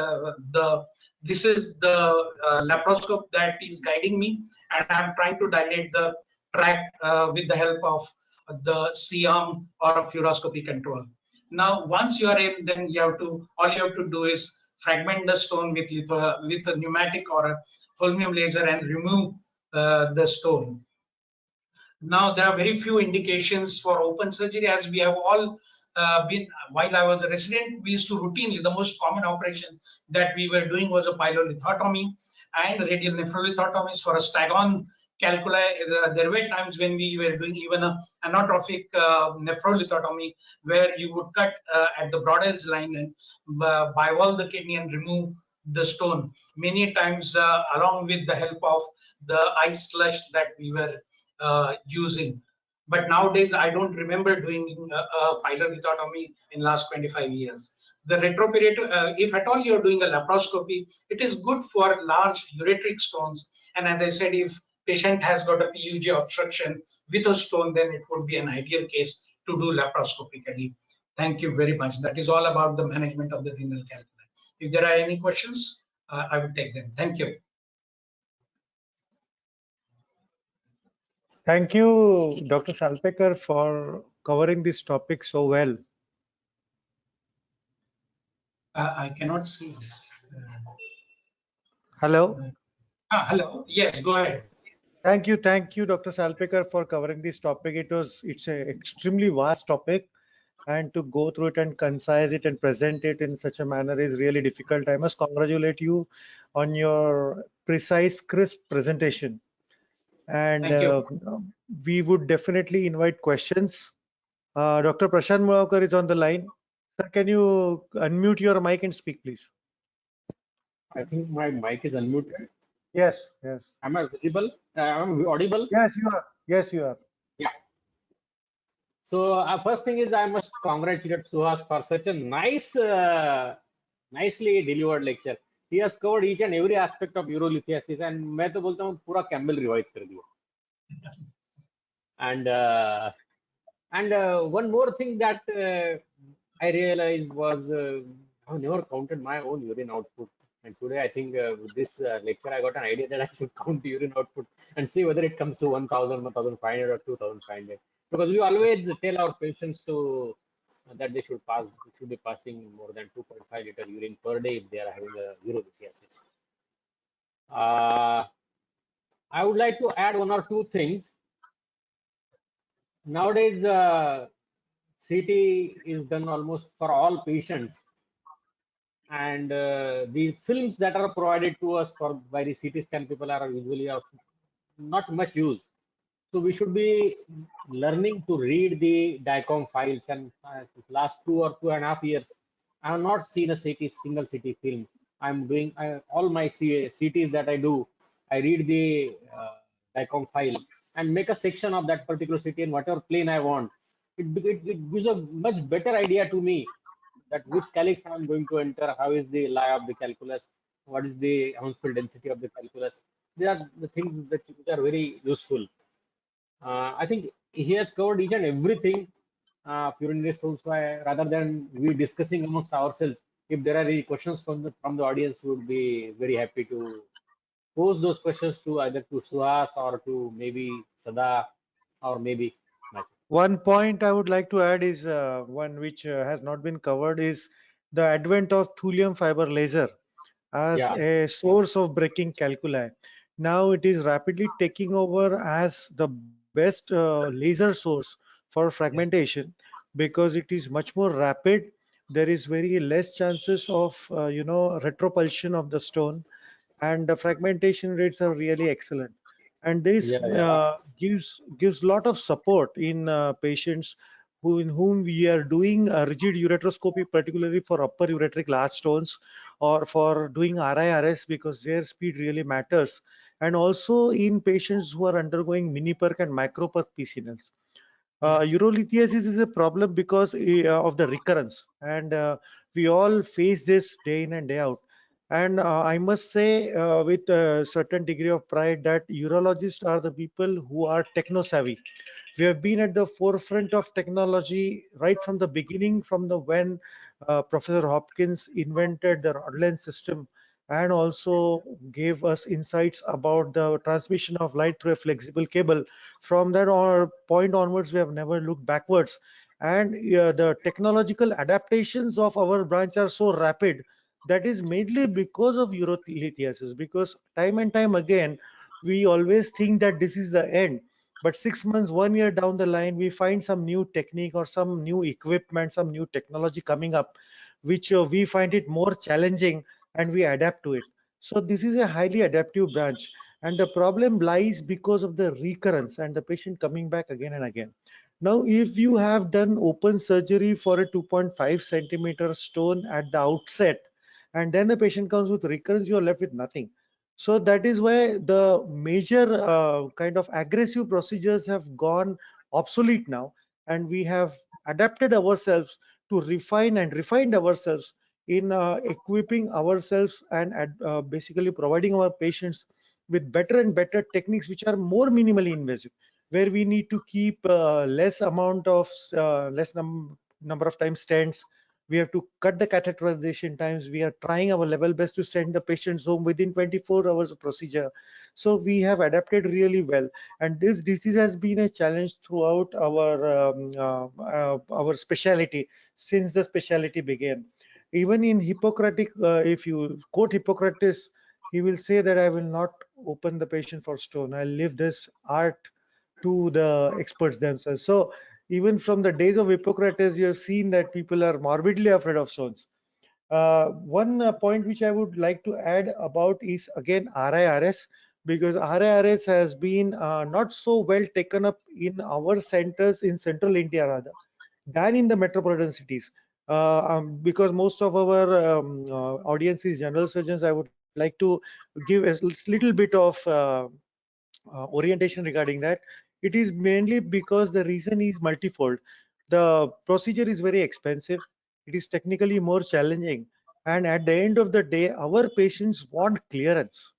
this is the laparoscope that is guiding me, and I'm trying to dilate the track with the help of the C-arm or a fluoroscopy control. Now, once you are in, then all you have to do is fragment the stone with a pneumatic or a holmium laser and remove the stone. Now, there are very few indications for open surgery, as we have all while I was a resident, we used to routinely, the most common operation that we were doing was a pyelolithotomy and radial nephrolithotomies for a stagon calculi. There were times when we were doing even an anatrophic nephrolithotomy, where you would cut at the Brodell's line and bivalve the kidney and remove the stone, many times along with the help of the ice slush that we were using. But nowadays, I don't remember doing a pyelolithotomy in last 25 years. The retroperineal, if at all you're doing a laparoscopy, it is good for large ureteric stones. And as I said, if patient has got a PUJ obstruction with a stone, then it would be an ideal case to do laparoscopically. Thank you very much. That is all about the management of the renal calculi. If there are any questions, I will take them. Thank you. Thank you, Dr. Salpekar, for covering this topic so well. I cannot see this. Hello. Hello. Yes, go ahead. Thank you, Dr. Salpekar, for covering this topic. It's an extremely vast topic, and to go through it and concise it and present it in such a manner is really difficult. I must congratulate you on your precise, crisp presentation. And we would definitely invite questions. Dr. Prashant Mulawkar is on the line. Sir, can you unmute your mic and speak, please? I think my mic is unmuted. Yes, yes. Am I visible? Am I audible? Yes, you are. Yes, you are. Yeah. So first thing is I must congratulate Suhas for such a nice, nicely delivered lecture. He has covered each and every aspect of urolithiasis, and मैं तो बोलता हूँ पूरा Campbell revise कर दिया. And one more thing that I realized was I've never counted my own urine output. And today, I think with this lecture, I got an idea that I should count the urine output and see whether it comes to 1,000, 1,500 or 2,500. Because we always tell our patients to that they should be passing more than 2.5 liter urine per day if they are having a urolithiasis. I would like to add one or two things. Nowadays, CT is done almost for all patients. And the films that are provided to us by the CT scan people are usually of not much use. So we should be learning to read the DICOM files. And last 2 or 2.5 years, I have not seen a single CT film. I'm doing all my CTs that I do. I read the DICOM file and make a section of that particular CT in whatever plane I want. It gives a much better idea to me that which calyx I'm going to enter, how is the lie of the calculus, what is the Hounsfield density of the calculus. They are the things that are very useful. I think he has covered each and everything urinary stones. So rather than we discussing amongst ourselves, if there are any questions from the audience, we would be very happy to pose those questions to either to Suhas or to maybe Sada or maybe myself. One point I would like to add is one which has not been covered is the advent of thulium fiber laser as a source of breaking calculi. Now it is rapidly taking over as the best laser source for fragmentation because it is much more rapid. There is very less chances of retropulsion of the stone, and the fragmentation rates are really excellent. And this gives lot of support in patients in whom we are doing a rigid ureteroscopy, particularly for upper ureteric large stones, or for doing RIRS because their speed really matters, and also in patients who are undergoing mini perc and micro perc PCNLs. Urolithiasis is a problem because of the recurrence, and we all face this day in and day out. And I must say with a certain degree of pride that urologists are the people who are techno savvy. We have been at the forefront of technology right from the beginning, from the when Professor Hopkins invented the rod lens system and also gave us insights about the transmission of light through a flexible cable. From that point onwards, we have never looked backwards. And the technological adaptations of our branch are so rapid That is mainly because of urolithiasis, because time and time again, we always think that this is the end. But 6 months, 1 year down the line, we find some new technique or some new equipment, some new technology coming up, which we find it more challenging and we adapt to it. So this is a highly adaptive branch. And the problem lies because of the recurrence and the patient coming back again and again. Now, if you have done open surgery for a 2.5 centimeter stone at the outset, and then the patient comes with recurrence, you are left with nothing. So that is why the major kind of aggressive procedures have gone obsolete now, and we have adapted ourselves to refine and refined ourselves in equipping ourselves and basically providing our patients with better and better techniques which are more minimally invasive, where we need to keep less amount of number of times stents. We have to cut the catheterization times. We are trying our level best to send the patients home within 24 hours of procedure. So we have adapted really well, and this disease has been a challenge throughout our specialty since the specialty began. Even in Hippocratic, if you quote Hippocrates, he will say that I will not open the patient for stone. I'll leave this art to the experts themselves. So even from the days of Hippocrates, you have seen that people are morbidly afraid of stones. One point which I would like to add about is again RIRS, because RIRS has been not so well taken up in our centers in central India rather than in the metropolitan cities. Because most of our audience is general surgeons, I would like to give a little bit of orientation regarding that. It is mainly because the reason is multifold. The procedure is very expensive. It is technically more challenging. And at the end of the day, our patients want clearance.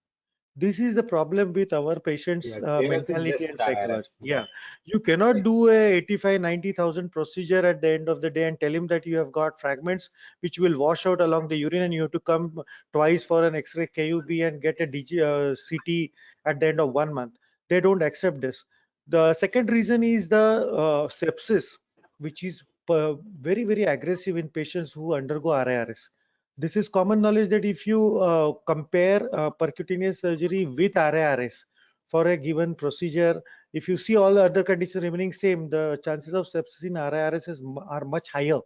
This is the problem with our patients' Yeah, clearance is mentality less and with RRS. psychology. Yeah. Yeah, you cannot do a 85, 90,000 procedure at the end of the day and tell him that you have got fragments which will wash out along the urine, and you have to come twice for an X-ray KUB and get a CT at the end of 1 month. They don't accept this. The second reason is the sepsis, which is very, very aggressive in patients who undergo RIRS. This is common knowledge that if you compare percutaneous surgery with RIRS for a given procedure, if you see all the other conditions remaining same, the chances of sepsis in RIRS are much higher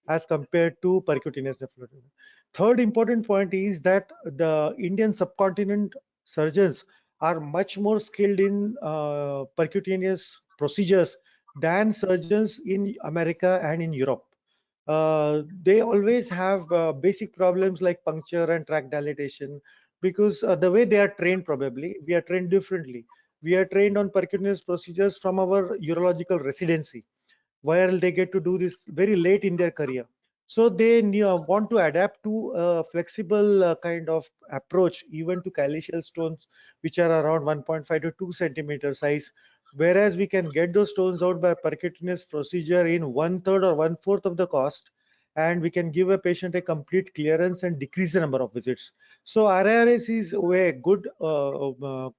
as compared to percutaneous nephrectomy. Third important point is that the Indian subcontinent surgeons are much more skilled in percutaneous procedures than surgeons in America and in Europe. They always have basic problems like puncture and tract dilatation, because the way they are trained, probably we are trained differently. We are trained on percutaneous procedures from our urological residency, while they get to do this very late in their career. So they want to adapt to a flexible kind of approach, even to calyceal stones, which are around 1.5 to 2 centimeter size, whereas we can get those stones out by percutaneous procedure in 1/3 or 1/4 of the cost, and we can give a patient a complete clearance and decrease the number of visits. So RIRS is a good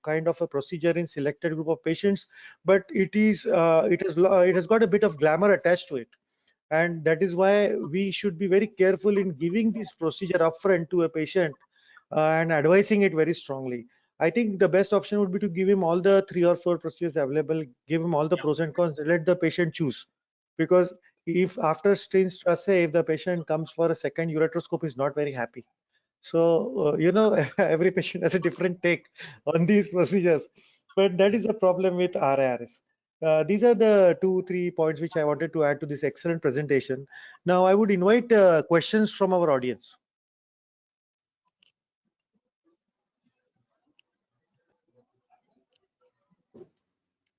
kind of a procedure in selected group of patients, but it has got a bit of glamour attached to it, and that is why we should be very careful in giving this procedure upfront to a patient and advising it very strongly. I think the best option would be to give him all the 3 or 4 procedures available, give him all the pros and cons, let the patient choose. Because if after Steinstrasse, if the patient comes for a second ureteroscope, is not very happy. So, every patient has a different take on these procedures, but that is the problem with RIRS. These are the 2, 3 points which I wanted to add to this excellent presentation. Now, I would invite questions from our audience.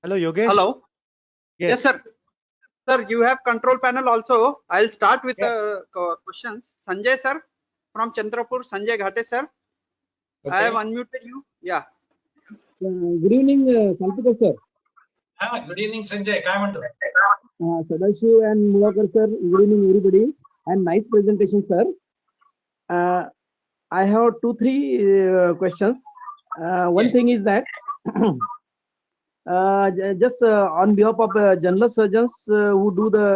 Hello, Yogesh. Hello. Yes, sir. Sir, you have control panel also. I'll start with the questions. Sanjay, sir, from Chandrapur. Sanjay Ghate, sir. Okay. I have unmuted you. Yeah. Good evening, Salpekar sir. Good evening, Sanjay. Kai mantu? Sadashiv and Mulakar sir, good evening everybody, and nice presentation, sir. I have 2, 3 questions. One Yes. thing is that just on behalf of general surgeons who do the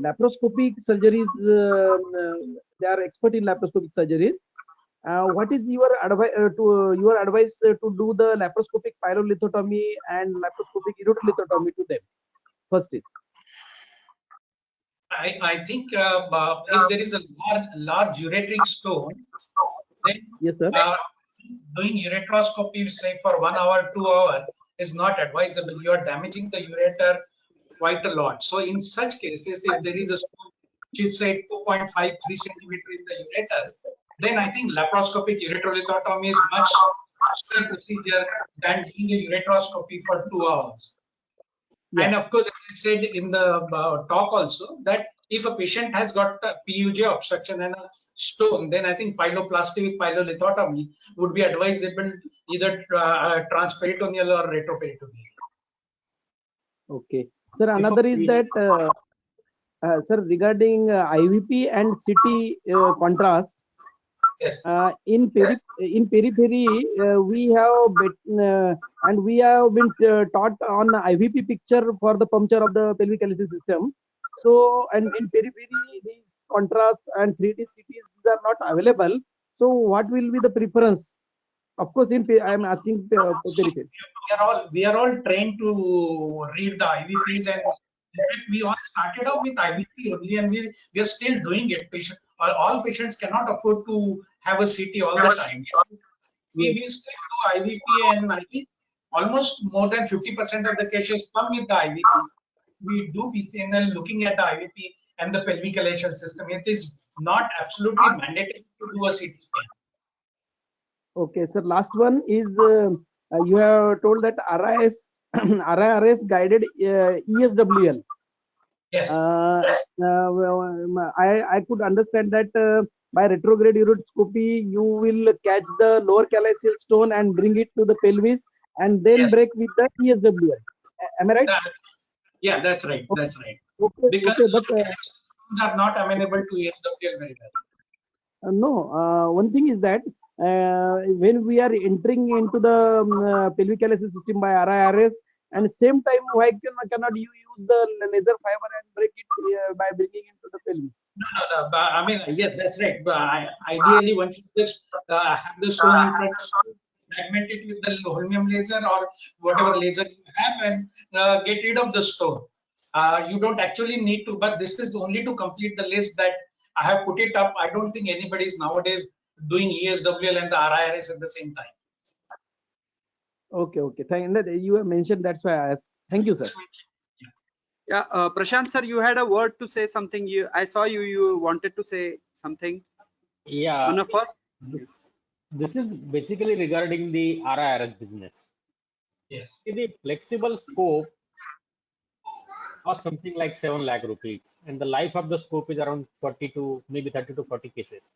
laparoscopic surgeries, they are expert in laparoscopic surgeries. What is your advice to do the laparoscopic pyrolithotomy and laparoscopic urolithotomy to them? First is. I think if there is a large ureteric stone, then Yes, sir. doing ureteroscopy, say for 1 hour, 2 hours, is not advisable. You are damaging the ureter quite a lot. So in such cases, if there is a stone which is say 2.53 centimeter in the ureter, then I think laparoscopic ureterolithotomy is much better procedure than doing a ureteroscopy for 2 hours. Yeah. And of course, as I said in the talk also, that if a patient has got a PUJ obstruction and a stone, then I think pyeloplasty with pyelolithotomy would be advisable, either transperitoneal or retroperitoneal. Okay. Sir, another is that, sir, regarding IVP and CT contrast, Yes. in periphery, we have and we have been taught on IVP picture for the puncture of the pelvic calyces system. So, and in periphery, these contrast and 3D CTs are not available. So, what will be the preference? Of course, I am asking periphery. We are all trained to read the IVPs, and in fact, we all started off with IVP only, and we are still doing it. All patients cannot afford to have a CT all the time. So we stick to IVP, and I think almost more than 50% of the cases come with the IVPs. We do PCNL looking at the IVP and the pelvic calyceal system. It is not absolutely mandatory to do a CT scan. Okay, sir. Last one is you have told that RIS RIRS guided ESWL. Yes. I could understand that by retrograde uroscopy, you will catch the lower calyceal stone and bring it to the pelvis and then Yes. break with the ESWL. Am I right? Yeah, that's right. That's right. Okay, Because okay, but stones are not amenable to ESWL very well. no, one thing is that when we are entering into the pelvic calyceal system by RIRS, and same time, why cannot you use the laser fiber and break it by bringing into the pelvis? No. But, I mean, yes, that's right. But ideally, one should just have the stone in front of you, fragment it with the holmium laser or whatever laser you have, and get rid of the stone. You don't actually need to, but this is only to complete the list that I have put it up. I don't think anybody is nowadays doing ESWL and the RIRS at the same time. Okay. Thank you. You have mentioned, that's why I asked. Thank you, sir. Yeah, Prashant sir, you had a word to say something. I saw you wanted to say something. Yeah. On a first. This is basically regarding the RIRS business. Yes. The flexible scope costs something like 7 lakh rupees, and the life of the scope is around 40 to maybe 30 to 40 cases.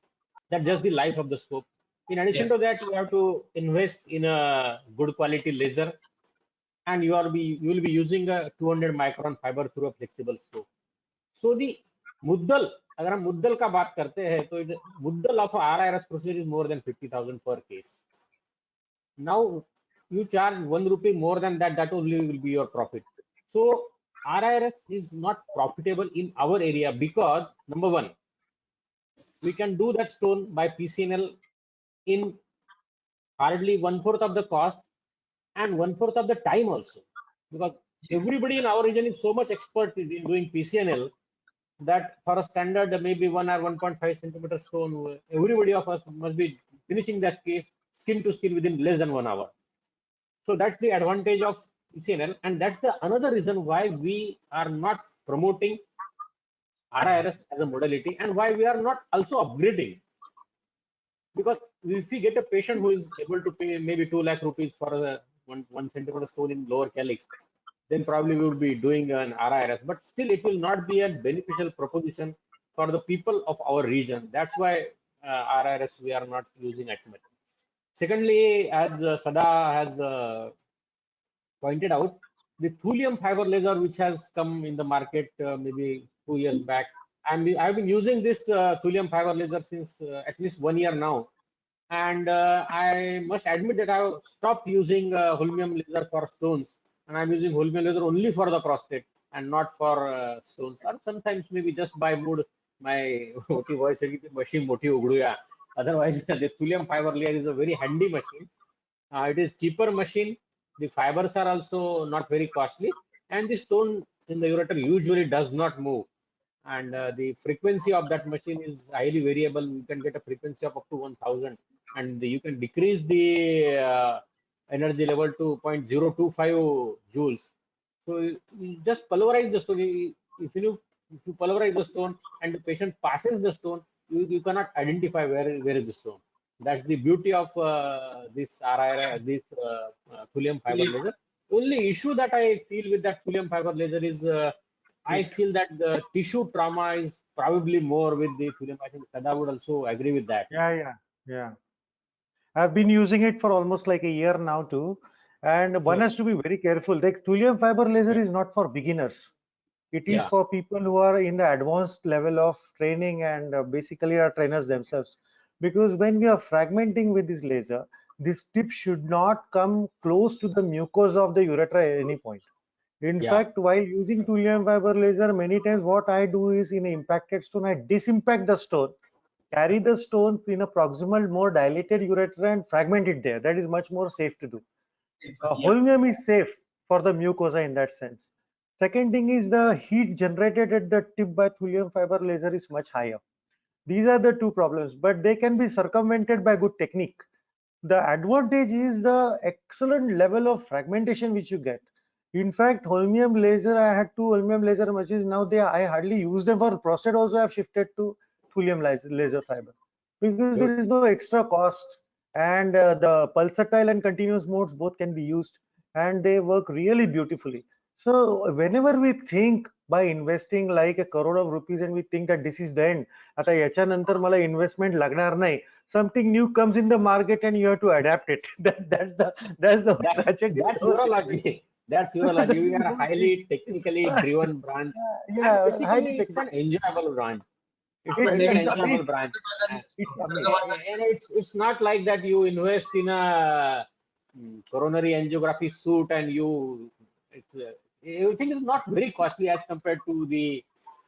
That's just the life of the scope. In addition to that, you have to invest in a good quality laser, and you will be using a 200 micron fiber through a flexible scope. So the muddal, अगर हम मुद्दल का बात करते हैं तो मुद्दल of RIRS procedure is more than 50,000 per case. Now you charge 1 rupee more than that, that only will be your profit. So RIRS is not profitable in our area because number one, we can do that stone by PCNL in hardly 1/4 of the cost and 1/4 of the time also, because everybody in our region is so much expert in doing PCNL that for a standard maybe 1 or 1.5 centimeter stone, everybody of us must be finishing that case skin to skin within less than 1 hour. So that's the advantage of PCNL, and that's the another reason why we are not promoting RIRS as a modality and why we are not also upgrading. Because if we get a patient who is able to pay maybe 2 lakh rupees for a 1 centimeter stone in lower calyx, then probably we will be doing an RIRS, but still it will not be a beneficial proposition for the people of our region. That's why RIRS we are not using at much. Secondly, as Sada has pointed out, the thulium fiber laser which has come in the market maybe 2 years back, I've been using this thulium fiber laser since at least 1 year now, and I must admit that I've stopped using holmium laser for stones, and I'm using holmium laser only for the prostate. and not for stones. Or sometimes maybe just by mood, my OT voice machine moti ugduya. Otherwise, the thulium fiber layer is a very handy machine. It is cheaper machine. The fibers are also not very costly, and the stone in the ureter usually does not move. And the frequency of that machine is highly variable. You can get a frequency of up to 1000, and you can decrease the energy level to 0.025 joules. So you just pulverize the stone. If you pulverize the stone and the patient passes the stone, you cannot identify where is the stone. That's the beauty of this RIR, this thulium fiber laser. Only issue that I feel with that thulium fiber laser is I feel that the tissue trauma is probably more with the thulium. I think Sada would also agree with that. Yeah. I've been using it for almost like a year now too. And one has to be very careful. Like thulium fiber laser is not for beginners. It is for people who are in the advanced level of training and basically are trainers themselves. Because when we are fragmenting with this laser, this tip should not come close to the mucosa of the ureter at any point. In fact, while using thulium fiber laser, many times what I do is in an impacted stone, I disimpact the stone, carry the stone in a proximal, more dilated ureter and fragment it there. That is much more safe to do. Holmium is safe for the mucosa in that sense. Second thing is the heat generated at the tip by thulium fiber laser is much higher. These are the two problems, but they can be circumvented by good technique. The advantage is the excellent level of fragmentation which you get. In fact, holmium laser, I had two holmium laser machines. Now I hardly use them for prostate. Also, I have shifted to thulium laser fiber because there is no extra cost, and the pulsatile and continuous modes both can be used, and they work really beautifully. So whenever we think by investing like a crore of rupees and we think that this is the end, आता याच्यानंतर मला investment लागणार नाही, something new comes in the market and you have to adapt it. That's the tragedy. That's urology. That's urology. We are a highly technically driven branch. Yeah, and basically, it's an enjoyable branch. It's an enjoyable branch. And it's not like that you invest in a coronary angiography suit and everything is not very costly as compared to the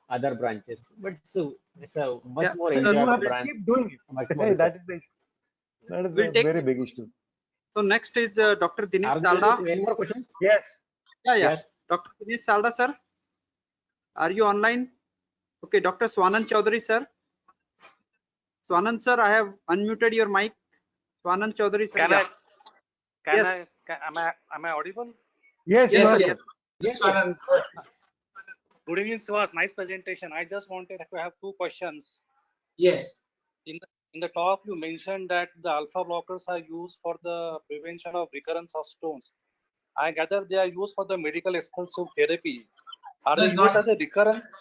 other branches, but it's a much more enjoyable branch. Keep doing it. That is the very big issue. So next is Dr. Dinesh Salda. Any more questions? Yes. Yes. Dr. Dinesh Salda, sir. Are you online? Okay, Dr. Swanand Chaudhary, sir. Swanand, sir, I have unmuted your mic. Swanand Chaudhary, sir. Am I audible? Yes. Swanand. Good evening, Suhas. Nice presentation. I just wanted to have two questions. Yes. In the talk, you mentioned that the alpha blockers are used for the prevention of recurrence of stones. I gather they are used for the medical expulsive therapy. Are they used as a recurrence?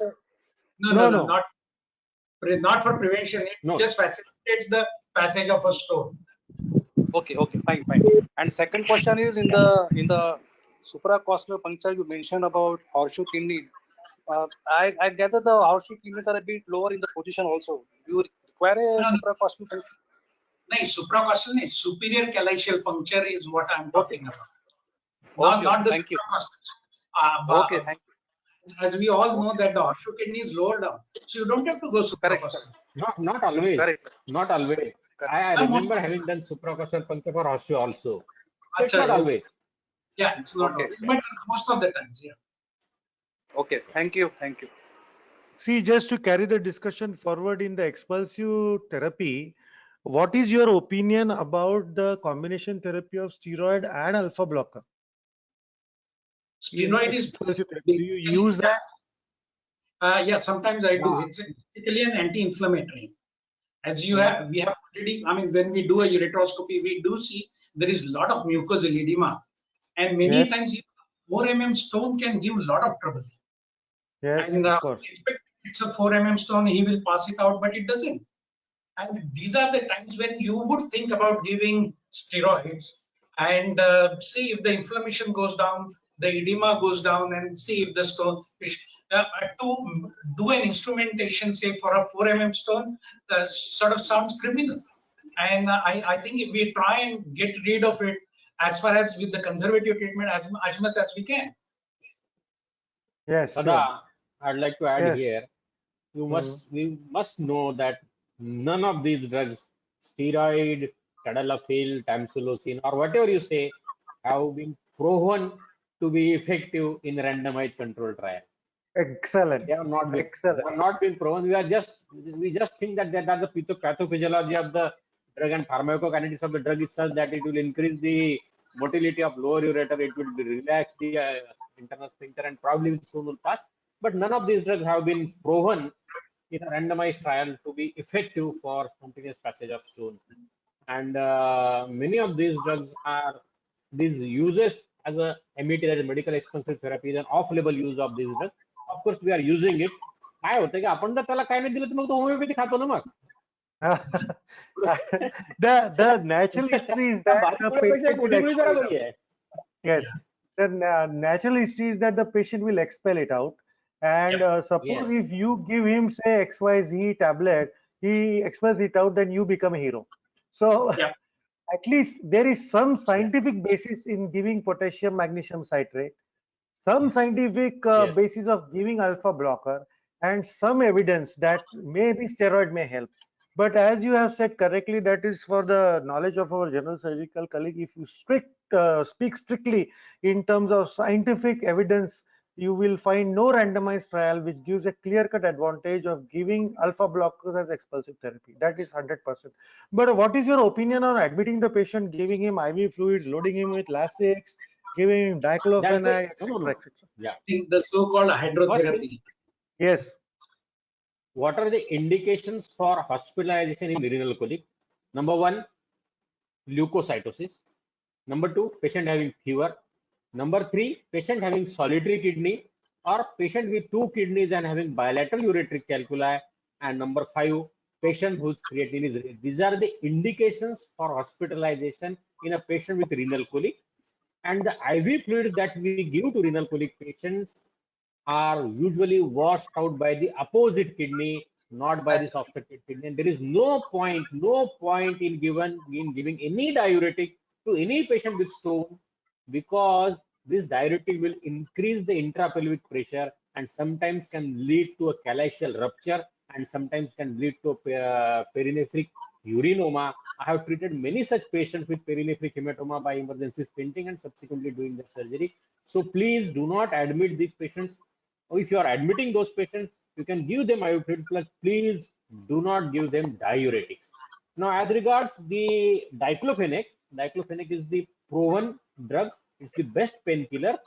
No, not for prevention. It just facilitates the passage of a stone. Okay, fine. And second question is in the supracostal puncture you mentioned about horseshoe kidney. I gather the horseshoe kidneys are a bit lower in the position also. You require a supracostal puncture? No, supracostal is superior calycial puncture is what I'm talking about. Not the thank you. Okay, thank you. As we all know that the horseshoe kidney is lower down, so you don't have to go supracostal. Not always. Correct. Not always. I remember having done supracostal puncture for horseshoe also. It's not always. Yeah, it's not always, but most of the times, yeah. Okay, thank you. See, just to carry the discussion forward in the expulsive therapy, what is your opinion about the combination therapy of steroid and alpha blocker? Steroid is. Do you use that? Yeah, sometimes I do. It's basically an anti-inflammatory. As we have already, when we do a ureteroscopy, we do see there is a lot of mucosal edema, and many times 4 mm stone can give a lot of trouble. Yes, and of course. It's a 4 mm stone, he will pass it out, but it doesn't. And these are the times when you would think about giving steroids and see if the inflammation goes down, the edema goes down, and see if the stone. To do an instrumentation, say for a 4 mm stone, sort of sounds criminal. And I think if we try and get rid of it as far as with the conservative treatment as much as we can. Yes, Sada, sure. I'd like to add Yes. here, we must know that none of these drugs, steroid, tadalafil, tamsulosin, or whatever you say, have been proven to be effective in randomized controlled trial. Excellent. They have not been, Excellent. they have not been proven. We just think that that the pathophysiology of the drug and pharmacokinetics of the drug is such that it will increase the motility of lower ureter, it will relax the internal sphincter, and probably the stone will pass. But none of these drugs have been proven in a randomized trial to be effective for spontaneous passage of stone. And many of these drugs are these uses as a MET, that is medical expensive therapy, is an off-label use of these drugs. Of course, we are using it. काय होतं की आपण जर त्याला काय नाही दिलं तर मग तो होमिओपॅथी खातो ना मग. The natural history is that the patient will expel it out. Yes, the natural history is that the patient will expel it out. And suppose Yes. if you give him say XYZ tablet, he expels it out, then you become a hero. So Yeah. at least there is some scientific basis in giving potassium magnesium citrate, some scientific Yes. basis of giving alpha blocker, and some evidence that maybe steroid may help. But as you have said correctly, that is for the knowledge of our general surgical colleague. If you speak strictly in terms of scientific evidence, you will find no randomized trial which gives a clear-cut advantage of giving alpha blockers as expulsive therapy. That is 100%. But what is your opinion on admitting the patient, giving him IV fluids, loading him with Lasix, giving him diclofenac, etc., etc.? Yeah. In the so-called First thing, hydrotherapy. Yes. what are the indications for hospitalization in renal colic? Number one, leukocytosis. Number two, patient having fever. Number three, patient having solitary kidney or patient with two kidneys and having bilateral ureteric calculi. And number five, patient whose creatinine is raised. These are the indications for hospitalization in a patient with renal colic. And the IV fluids that we give to renal colic patients are usually washed out by the opposite kidney, not by this obstructed kidney. And there is no point in giving any diuretic to any patient with stone, because this diuretic will increase the intrapelvic pressure and sometimes can lead to a calaceal rupture and sometimes can lead to a perinephric urinoma. I have treated many such patients with perinephric hematoma by emergency stenting and subsequently doing the surgery. So please do not admit these patients. Or if you are admitting those patients, you can give them IV fluids, but please do not give them diuretics. Now, as regards the diclofenac, diclofenac is the proven drug. It's the best painkiller,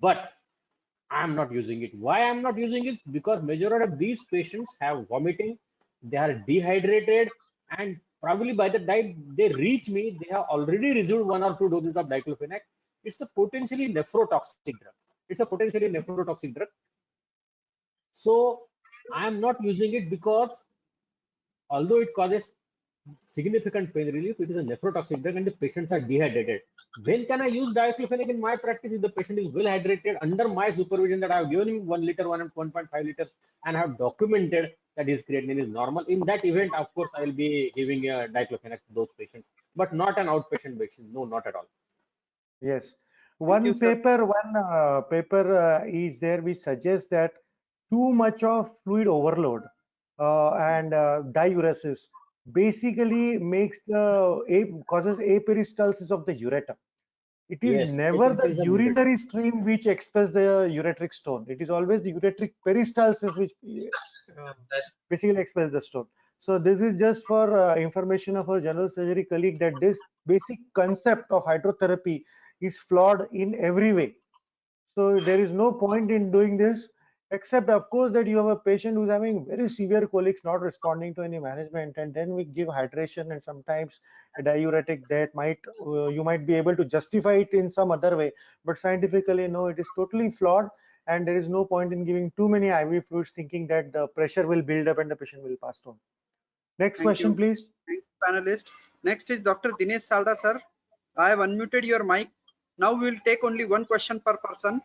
but I am not using it. Why I am not using it? Because majority of these patients have vomiting, they are dehydrated, and probably by the time they reach me, they have already received 1 or 2 doses of diclofenac. It's a potentially nephrotoxic drug. It's a potentially nephrotoxic drug. So I am not using it because although it causes significant pain relief, it is a nephrotoxic drug and the patients are dehydrated. When can I use diclofenac in my practice? If the patient is well hydrated under my supervision, that I have given him 1 liter, 1.5 liters, and I have documented that his creatinine is normal. In that event, of course, I will be giving a diclofenac to those patients, but not an outpatient patient. No, not at all. Yes. One paper is there which suggests that too much of fluid overload and diuresis basically causes aperistalsis of the ureter. It is Yes, never the urinary stream which expels the ureteric stone. It is always the ureteric peristalsis which basically expels the stone. So this is just for information of our general surgery colleague that this basic concept of hydrotherapy is flawed in every way. So there is no point in doing this, except of course that you have a patient who's having very severe colics, not responding to any management, and then we give hydration and sometimes a diuretic that you might be able to justify it in some other way, but scientifically no, it is totally flawed, and there is no point in giving too many IV fluids thinking that the pressure will build up and the patient will pass on. Next question, please. Thank you, panelist. Next is Dr. Dinesh Salda, sir. I have unmuted your mic. Now we will take only one question per person.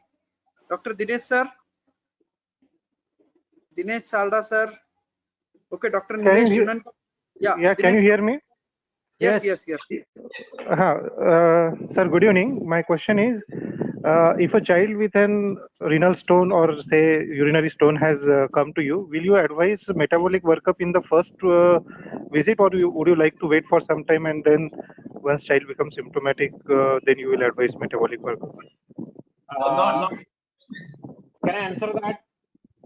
Dr. Dinesh, sir. Dinesh Salda, sir. Okay, Dr. Nilesh Junan. Yeah, can Dinesh, you hear me? Yes. Sir, good evening. My question is, If a child with an renal stone or say urinary stone has come to you, will you advise metabolic workup in the first visit, or would you like to wait for some time and then once child becomes symptomatic, then you will advise metabolic workup? Not. Can I answer that?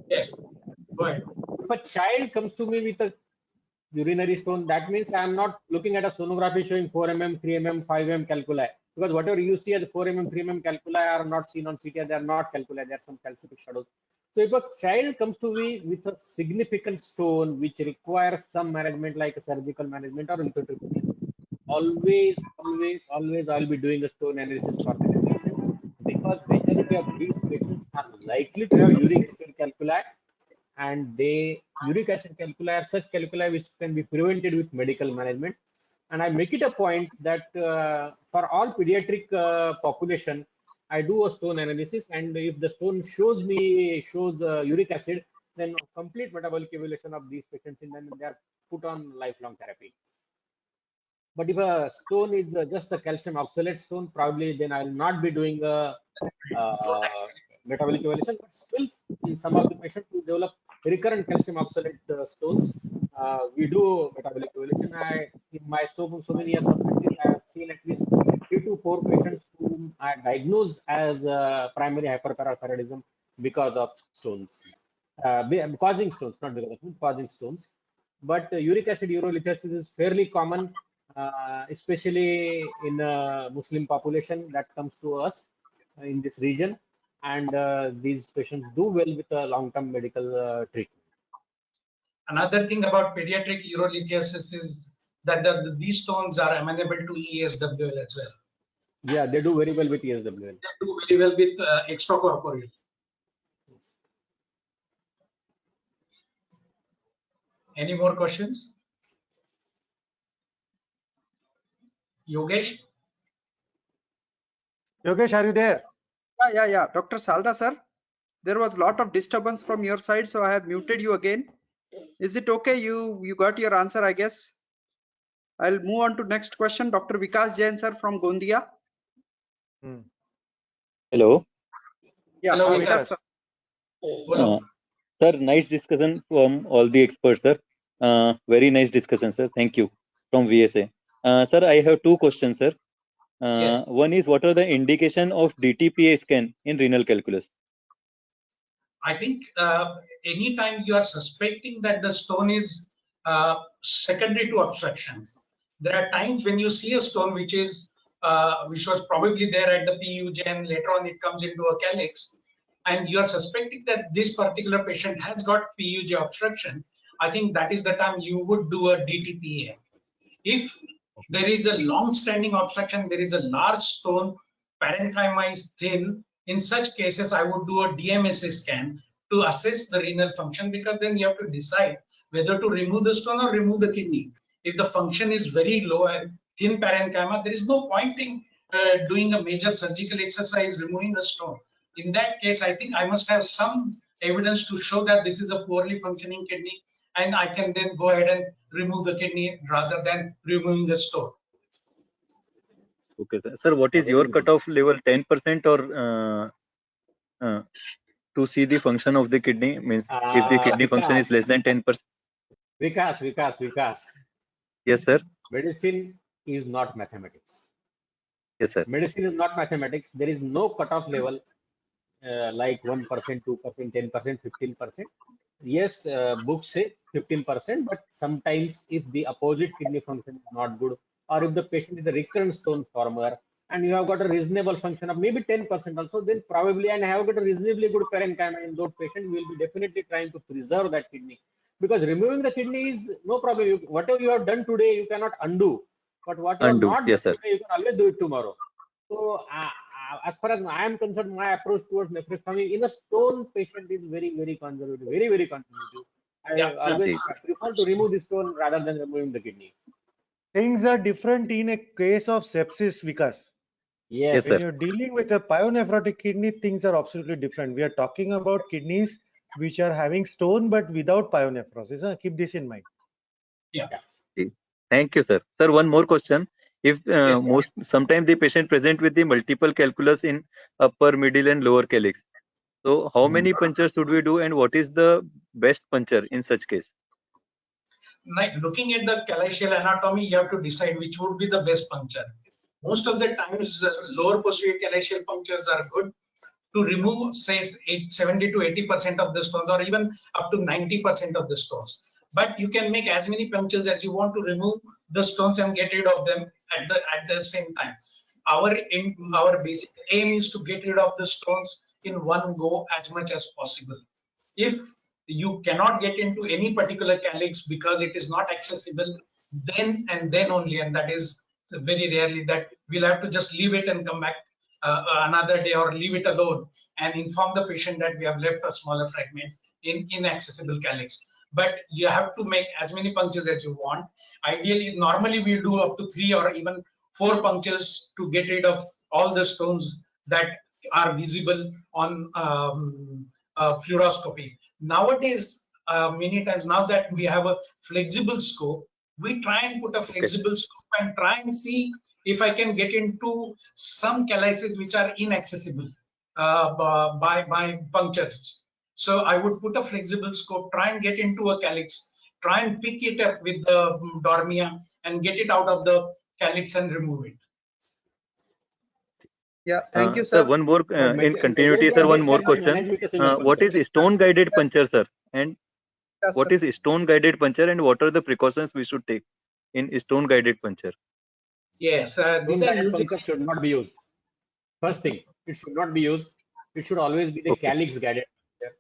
Yes. Go ahead. If a child comes to me with a urinary stone, that means I am not looking at a sonography showing 4 mm, 3 mm, 5 mm calculi. Because whatever you see as 4 mm, 3 mm calculi are not seen on CT, they are not calculi, they are some calcific shadows. So if a child comes to me with a significant stone which requires some management like a surgical management or lithotripsy, always I'll be doing a stone analysis for this patient, because majority of these patients are likely to have uric acid calculi, and uric acid calculi are such calculi which can be prevented with medical management. And I make it a point that for all pediatric population, I do a stone analysis, and if the stone shows uric acid, then complete metabolic evaluation of these patients, and then they are put on lifelong therapy. But if a stone is just a calcium oxalate stone, probably then I will not be doing a metabolic evaluation. But still, in some of the patients who develop recurrent calcium oxalate stones, we do metabolic evaluation. In my so many years of practice, I have seen at least 3 to 4 patients whom I diagnosed as primary hyperparathyroidism because of stones, causing stones, not because of causing stones. But uric acid urolithiasis is fairly common, especially in Muslim population that comes to us in this region, and these patients do well with a long-term medical treatment. Another thing about pediatric urolithiasis is that these stones are amenable to ESWL as well. Yeah, they do very well with ESWL. They do very well with extracorporeal. Any more questions? Yogesh? Yogesh, are you there? Yeah. Dr. Salda, sir, there was a lot of disturbance from your side, so I have muted you again. Is it okay? You got your answer, I guess. I'll move on to next question. Dr. Vikas Jain, sir, from Gondia. Hello. Yeah, Hello, Vikas, sir. Sir, nice discussion from all the experts, sir. Very nice discussion, sir. Thank you. From VSA. Sir, I have 2 questions, sir. Yes. One is, what are the indication of DTPA scan in renal calculus? I think anytime you are suspecting that the stone is secondary to obstruction, there are times when you see a stone which was probably there at the PUJ and later on it comes into a calyx, and you are suspecting that this particular patient has got PUJ obstruction. I think that is the time you would do a DTPA. If there is a long-standing obstruction, there is a large stone, parenchyma is thin, in such cases, I would do a DMSA scan to assess the renal function, because then you have to decide whether to remove the stone or remove the kidney. If the function is very low and thin parenchyma, there is no point in doing a major surgical exercise, removing the stone. In that case, I think I must have some evidence to show that this is a poorly functioning kidney, and I can then go ahead and remove the kidney rather than removing the stone. Okay, sir. Sir, what is your cutoff level? 10% or to see the function of the kidney? Means if the kidney function is less than 10%. Vikas. Yes, sir. Medicine is not mathematics. Yes, sir. Medicine is not mathematics. There is no cutoff level like 1%, 2%, 10%, 15%. Yes, books say 15%, but sometimes if the opposite kidney function is not good, or if the patient is a recurrent stone former, and you have got a reasonable function of maybe 10% also, then probably, and have got a reasonably good parenchyma in those patients, we will be definitely trying to preserve that kidney. Because removing the kidney is no problem. Whatever you have done today, you cannot undo. But what you have not done today, you can always do it tomorrow. So, as far as I am concerned, my approach towards nephrectomy in a stone patient is very, very conservative, very, very conservative. I always prefer to remove the stone rather than removing the kidney. Things are different in a case of sepsis, Vikas. Yes, when you're dealing with a pyonephrotic kidney, things are absolutely different. We are talking about kidneys which are having stone but without pyonephrosis. Keep this in mind. Yeah. Thank you, sir. Sir, one more question. If Yes. sometimes the patient present with the multiple calculus in upper, middle, and lower calyx. So how many punctures should we do, and what is the best puncture in such case? Like looking at the calyceal anatomy, you have to decide which would be the best puncture. Most of the times, lower posterior calyceal punctures are good to remove, say, 70 to 80% of the stones, or even up to 90% of the stones. But you can make as many punctures as you want to remove the stones and get rid of them at the same time. Our basic aim is to get rid of the stones in one go as much as possible. If you cannot get into any particular calyx because it is not accessible, then and then only, and that is very rarely, that we'll have to just leave it and come back another day, or leave it alone and inform the patient that we have left a smaller fragment in inaccessible calyx. But you have to make as many punctures as you want. Ideally, normally we do up to 3 or even 4 punctures to get rid of all the stones that are visible on fluoroscopy. Nowadays, many times, now that we have a flexible scope, we try and put a flexible scope and try and see if I can get into some calyces which are inaccessible by punctures. So I would put a flexible scope, try and get into a calyx, try and pick it up with the dormia and get it out of the calyx and remove it. Yeah, thank you, sir. One more in continuity, sir. One more question. What is stone guided puncture, sir? And what is stone guided puncture, and what are the precautions we should take in stone guided puncture? Yes, these are puncture should not be used. First thing, it should not be used. It should always be the calyx guided puncture.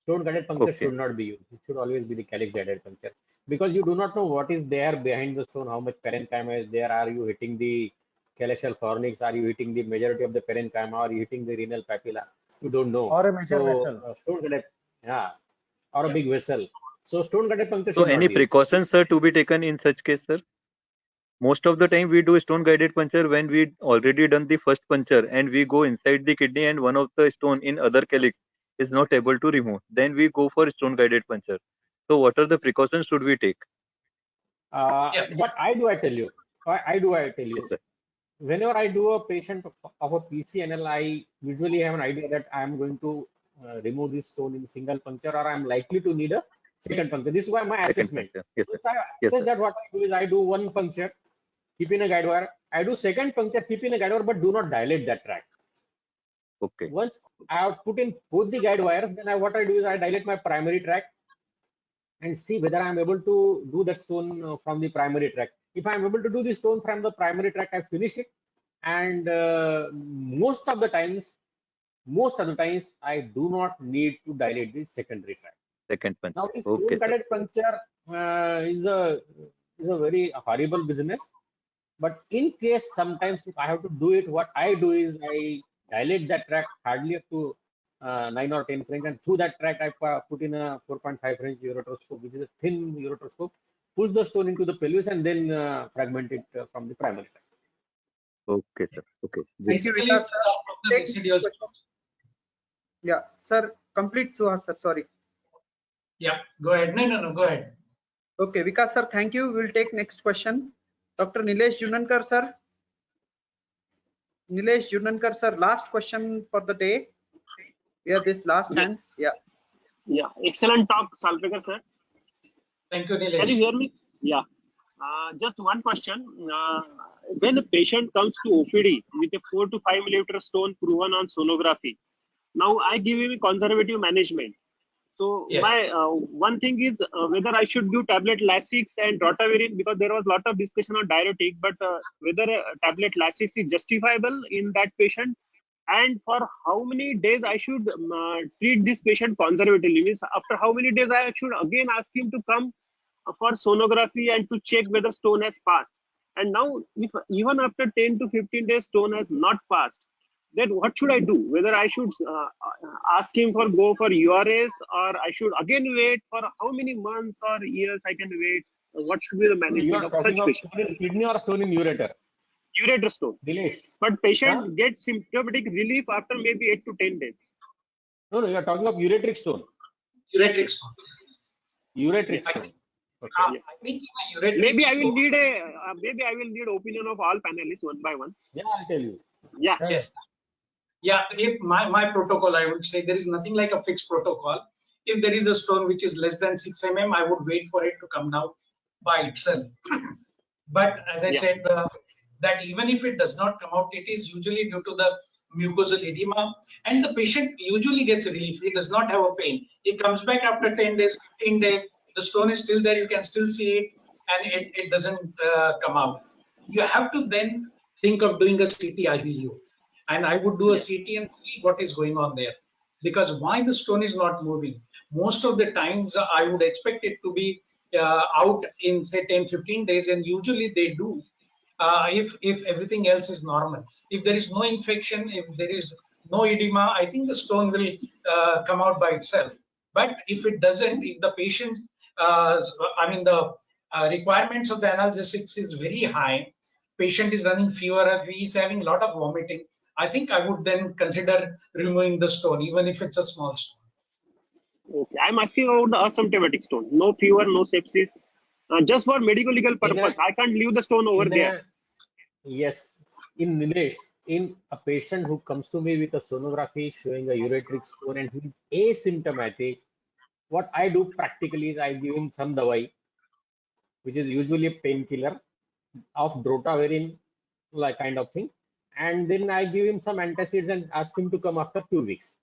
Stone guided puncture should not be used. It should always be the calyx guided puncture, because you do not know what is there behind the stone, how much parenchyma is there. Are you hitting the calyceal fornix? Are you hitting the majority of the parenchyma? Are you hitting the renal papilla? You don't know. Or a major vessel. Stone guided, or a big vessel. So stone guided puncture. So any precautions, sir, to be taken in such case, sir? Most of the time we do stone guided puncture when we already done the first puncture and we go inside the kidney and one of the stone in other calyx is not able to remove. Then we go for stone guided puncture. So what are the precautions should we take? What I tell you. Yes, whenever I do a patient of a PCNL, I usually have an idea that I am going to remove this stone in single puncture, or I am likely to need a second puncture. This is why my assessment. Yes, so I assess that what I do is I do one puncture, keep in a guide wire. I do second puncture, keep in a guide wire, but do not dilate that tract. Okay. Once I have put in both the guide wires, then what I do is I dilate my primary tract and see whether I am able to do the stone from the primary tract. If I am able to do the stone from the primary tract, I finish it. And most of the times, I do not need to dilate the secondary tract. Second puncture. Now, this stone guided puncture is a very horrible business. But in case sometimes if I have to do it, what I do is I dilate that tract hardly up to 9 or 10 French, and through that tract I put in a 4.5 French ureteroscope, which is a thin ureteroscope, push the stone into the pelvis and then fragment it from the primary tract. Okay, sir. Okay. Thank you, Vikas, sir. Yeah, sir. Complete, Suhas, sir. Sorry. Yeah, go ahead. No, go ahead. Okay, Vikas, sir. Thank you. We'll take next question. Dr. Nilesh Junankar, sir. Nilesh Junankar, sir. Last question for the day. We have this last hand. Yeah. Yeah. Excellent talk, Salpekar, sir. Thank you, Nilesh. Can you hear me? Yeah. Just one question. When a patient comes to OPD with a 4 to 5 millimeter stone proven on sonography, now I give him a conservative management. So my one thing is whether I should do tablet Lasix and rotavirine, because there was a lot of discussion on diuretic, but whether a tablet Lasix is justifiable in that patient, and for how many days I should treat this patient conservatively, means after how many days I should again ask him to come for sonography and to check whether stone has passed. And now if even after 10 to 15 days stone has not passed, then what should I do? Whether I should ask him for go for URS, or I should again wait for how many months or years I can wait? What should be the management of such patient? Stone in kidney or stone in ureter? Ureter stone. Dinesh. But patient gets symptomatic relief after maybe 8 to 10 days. No, you are talking of ureteric stone. Ureteric stone. Ureteric stone. Okay. I think in a ureteric Maybe I will stone, need a maybe I will need opinion of all panelists one by one. Yeah, I'll tell you. Yeah. yes. Yeah, if my protocol, I would say there is nothing like a fixed protocol. If there is a stone which is less than 6 mm, I would wait for it to come down by itself. But as I Yeah. said, that even if it does not come out, it is usually due to the mucosal edema, and the patient usually gets relief. He does not have a pain. He comes back after 10 days, 15 days, the stone is still there, you can still see it, and it doesn't come out. You have to then think of doing a CT IVU. And I would do a Yeah. CT and see what is going on there. Because why the stone is not moving? Most of the times I would expect it to be out in say 10-15 days, and usually they do if everything else is normal. If there is no infection, if there is no edema, I think the stone will come out by itself. But if it doesn't, if the patient, I mean the requirements of the analgesics is very high, patient is running fever, he is having a lot of vomiting, I think I would then consider removing the stone, even if it's a small stone. Okay. I'm asking about the asymptomatic stone. No fever, no sepsis. Just for medical legal purpose. I can't leave the stone over there. Yes, in Nilesh, in a patient who comes to me with a sonography showing a ureteric stone and who is asymptomatic, what I do practically is I give him some dawai, which is usually a painkiller of drotaverine, like kind of thing, and then I give him some antacids and ask him to come after 2 weeks.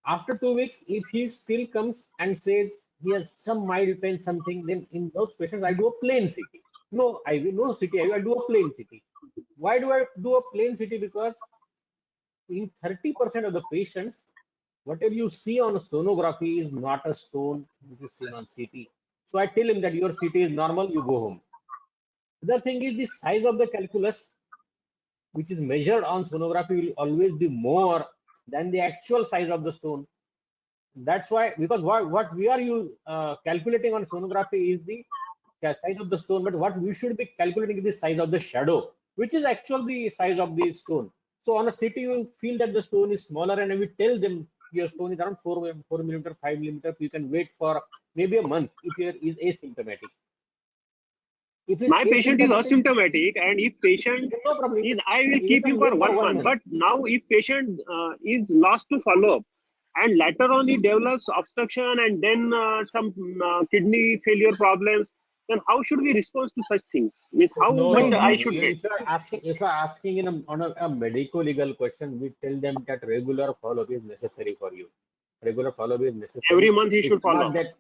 After 2 weeks, if he still comes and says he has some mild pain, something, then in those patients I do a plain CT. No IV, no CT IV, I do a plain CT. Why do I do a plain CT? Because in 30% of the patients, whatever you see on a sonography is not a stone which is seen on CT. So I tell him that your CT is normal, you go home. The thing is, the size of the calculus, which is measured on sonography, will always be more than the actual size of the stone. That's why, because what we are calculating on sonography is the size of the stone, but what we should be calculating is the size of the shadow, which is actually the size of the stone. So on a CT, you will feel that the stone is smaller, and we tell them your stone is around 4 mm, 5 mm. You can wait for maybe a month if he is asymptomatic. If My patient is asymptomatic, and if patient no problem. is, I will keep him for 1 month. But now, if patient is lost to follow up, and later on he develops obstruction and then some kidney failure problems, then how should we respond to such things? Means how much I should wait? If you're asking on a medical legal question, we tell them that regular follow-up is necessary for you. Regular follow-up is necessary. Every month he should follow up. That,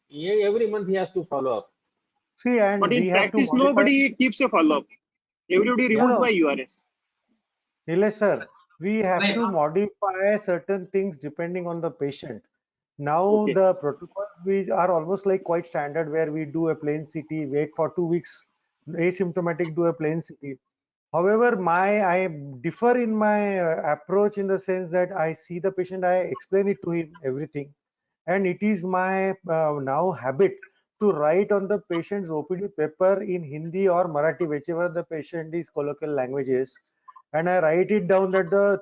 yeah, every month he has to follow up. See, and But we in have to practice, modify. nobody keeps a follow-up. Everybody removes by URS. Nilesh sir, we have Right. to modify certain things depending on the patient. Now Okay. the protocols we are almost like quite standard, where we do a plain CT, wait for 2 weeks, asymptomatic, do a plain CT. However, I differ in my approach, in the sense that I see the patient, I explain it to him everything, and it is my now habit to write on the patient's OPD paper in Hindi or Marathi, whichever the patient is colloquial languages, and I write it down that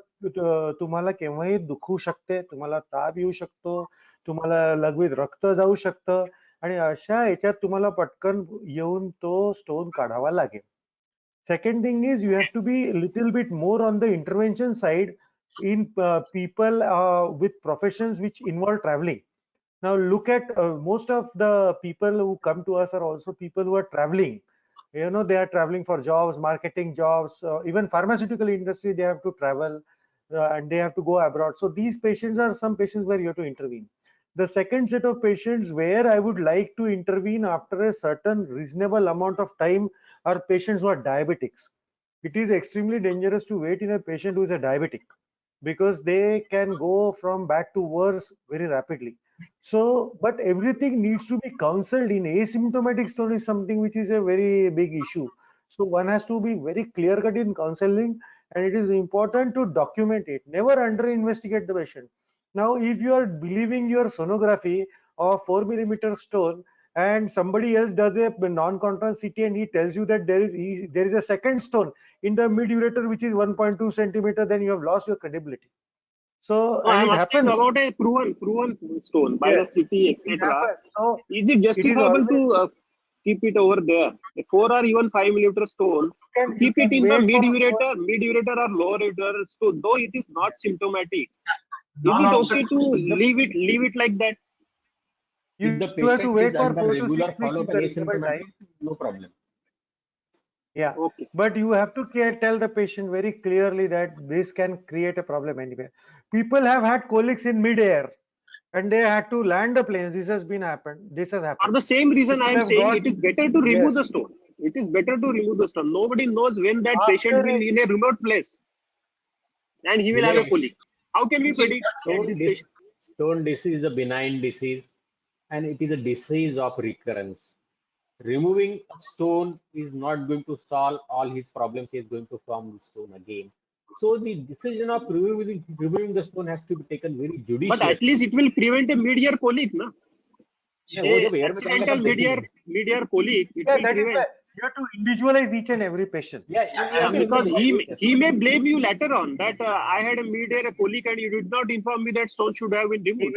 तुम्हाला केव्हाही दुखू शकते, तुम्हाला ताप येऊ शकतो, तुम्हाला लगेच रक्त जाऊ शकतं, आणि अशा याच्यात तुम्हाला पटकन येऊन तो स्टोन काढावा लागेल. Second thing is, you have to be a little bit more on the intervention side in people with professions which involve traveling. Now look at most of the people who come to us are also people who are traveling. You know, they are traveling for jobs, marketing jobs, even pharmaceutical industry, they have to travel and they have to go abroad. So these patients are some patients where you have to intervene. The second set of patients where I would like to intervene after a certain reasonable amount of time are patients who are diabetics. It is extremely dangerous to wait in a patient who is a diabetic, because they can go from bad to worse very rapidly. So, but everything needs to be counseled. In asymptomatic stone is something which is a very big issue. So one has to be very clear cut in counseling, and it is important to document it. Never under investigate the patient. Now, if you are believing your sonography of 4 mm stone, and somebody else does a non-contrast CT and he tells you that there is a second stone in the mid ureter which is 1.2 centimeter, then you have lost your credibility. So, No, and I'm it asking happens. about a proven stone by the Yes, city, it etc. happens. So Is it it is justifiable always, to keep it over there. A 4 or even 5 millimeter stone, keep it in the mid-ureter or lower ureter stone, though it is not symptomatic. Is it okay to leave it like that? If the You have to patient wait is for under 4 to regular 6 weeks follow-up is and the reasonable asymptomatic, time. no problem. Yeah, Okay. but you have to tell the patient very clearly that this can create a problem anyway. People have had colics in mid-air and they had to land the plane. This has happened. For the same reason, I People am have saying got, it is better to remove yes, the stone. It is better to remove the stone. Nobody knows when that after patient will a, in a remote place and he will have a colic. How can we predict that this patient? Stone disease is a benign disease and it is a disease of recurrence. Removing a stone is not going to solve all his problems. He is going to form the stone again. So the decision of removing the stone has to be taken very judiciously. But at least it will prevent a mid-ear colic, na? Accidental mid-ear colic, it yeah, will that is prevent. why you have to individualize each and every patient. Yeah, because he may blame you later on that I had a mid-ear colic and you did not inform me that stone should have been removed.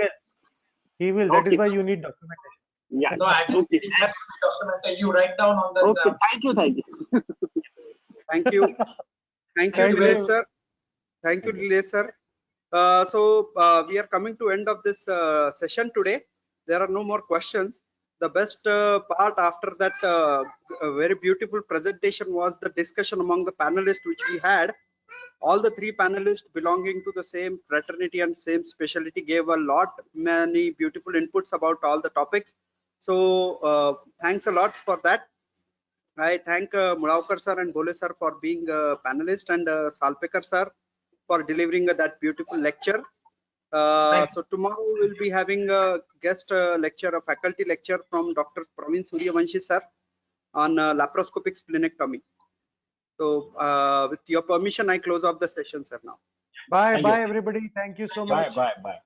He will. That is why you need documentation. Yeah. No, actually, Okay. it has to be documented. You write down on the Okay. Thank you. Thank you. Thank you, Nilesh sir. Thank you, Nilesh sir. We are coming to end of this session today. There are no more questions. The best part after that very beautiful presentation was the discussion among the panelists which we had. All the 3 panelists belonging to the same fraternity and same specialty gave many beautiful inputs about all the topics. So thanks a lot for that. I thank Mulaukar sir and Bole sir for being a panelist and Salpekar sir for delivering that beautiful lecture. So tomorrow we'll be having a guest lecture, a faculty lecture from Dr. Praveen Suryavanshi sir on laparoscopic splenectomy. So with your permission, I close off the session, sir, now. Bye, everybody. Thank you so much. Bye.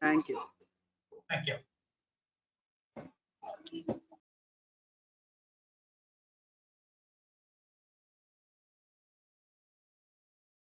Thank you. Thank you.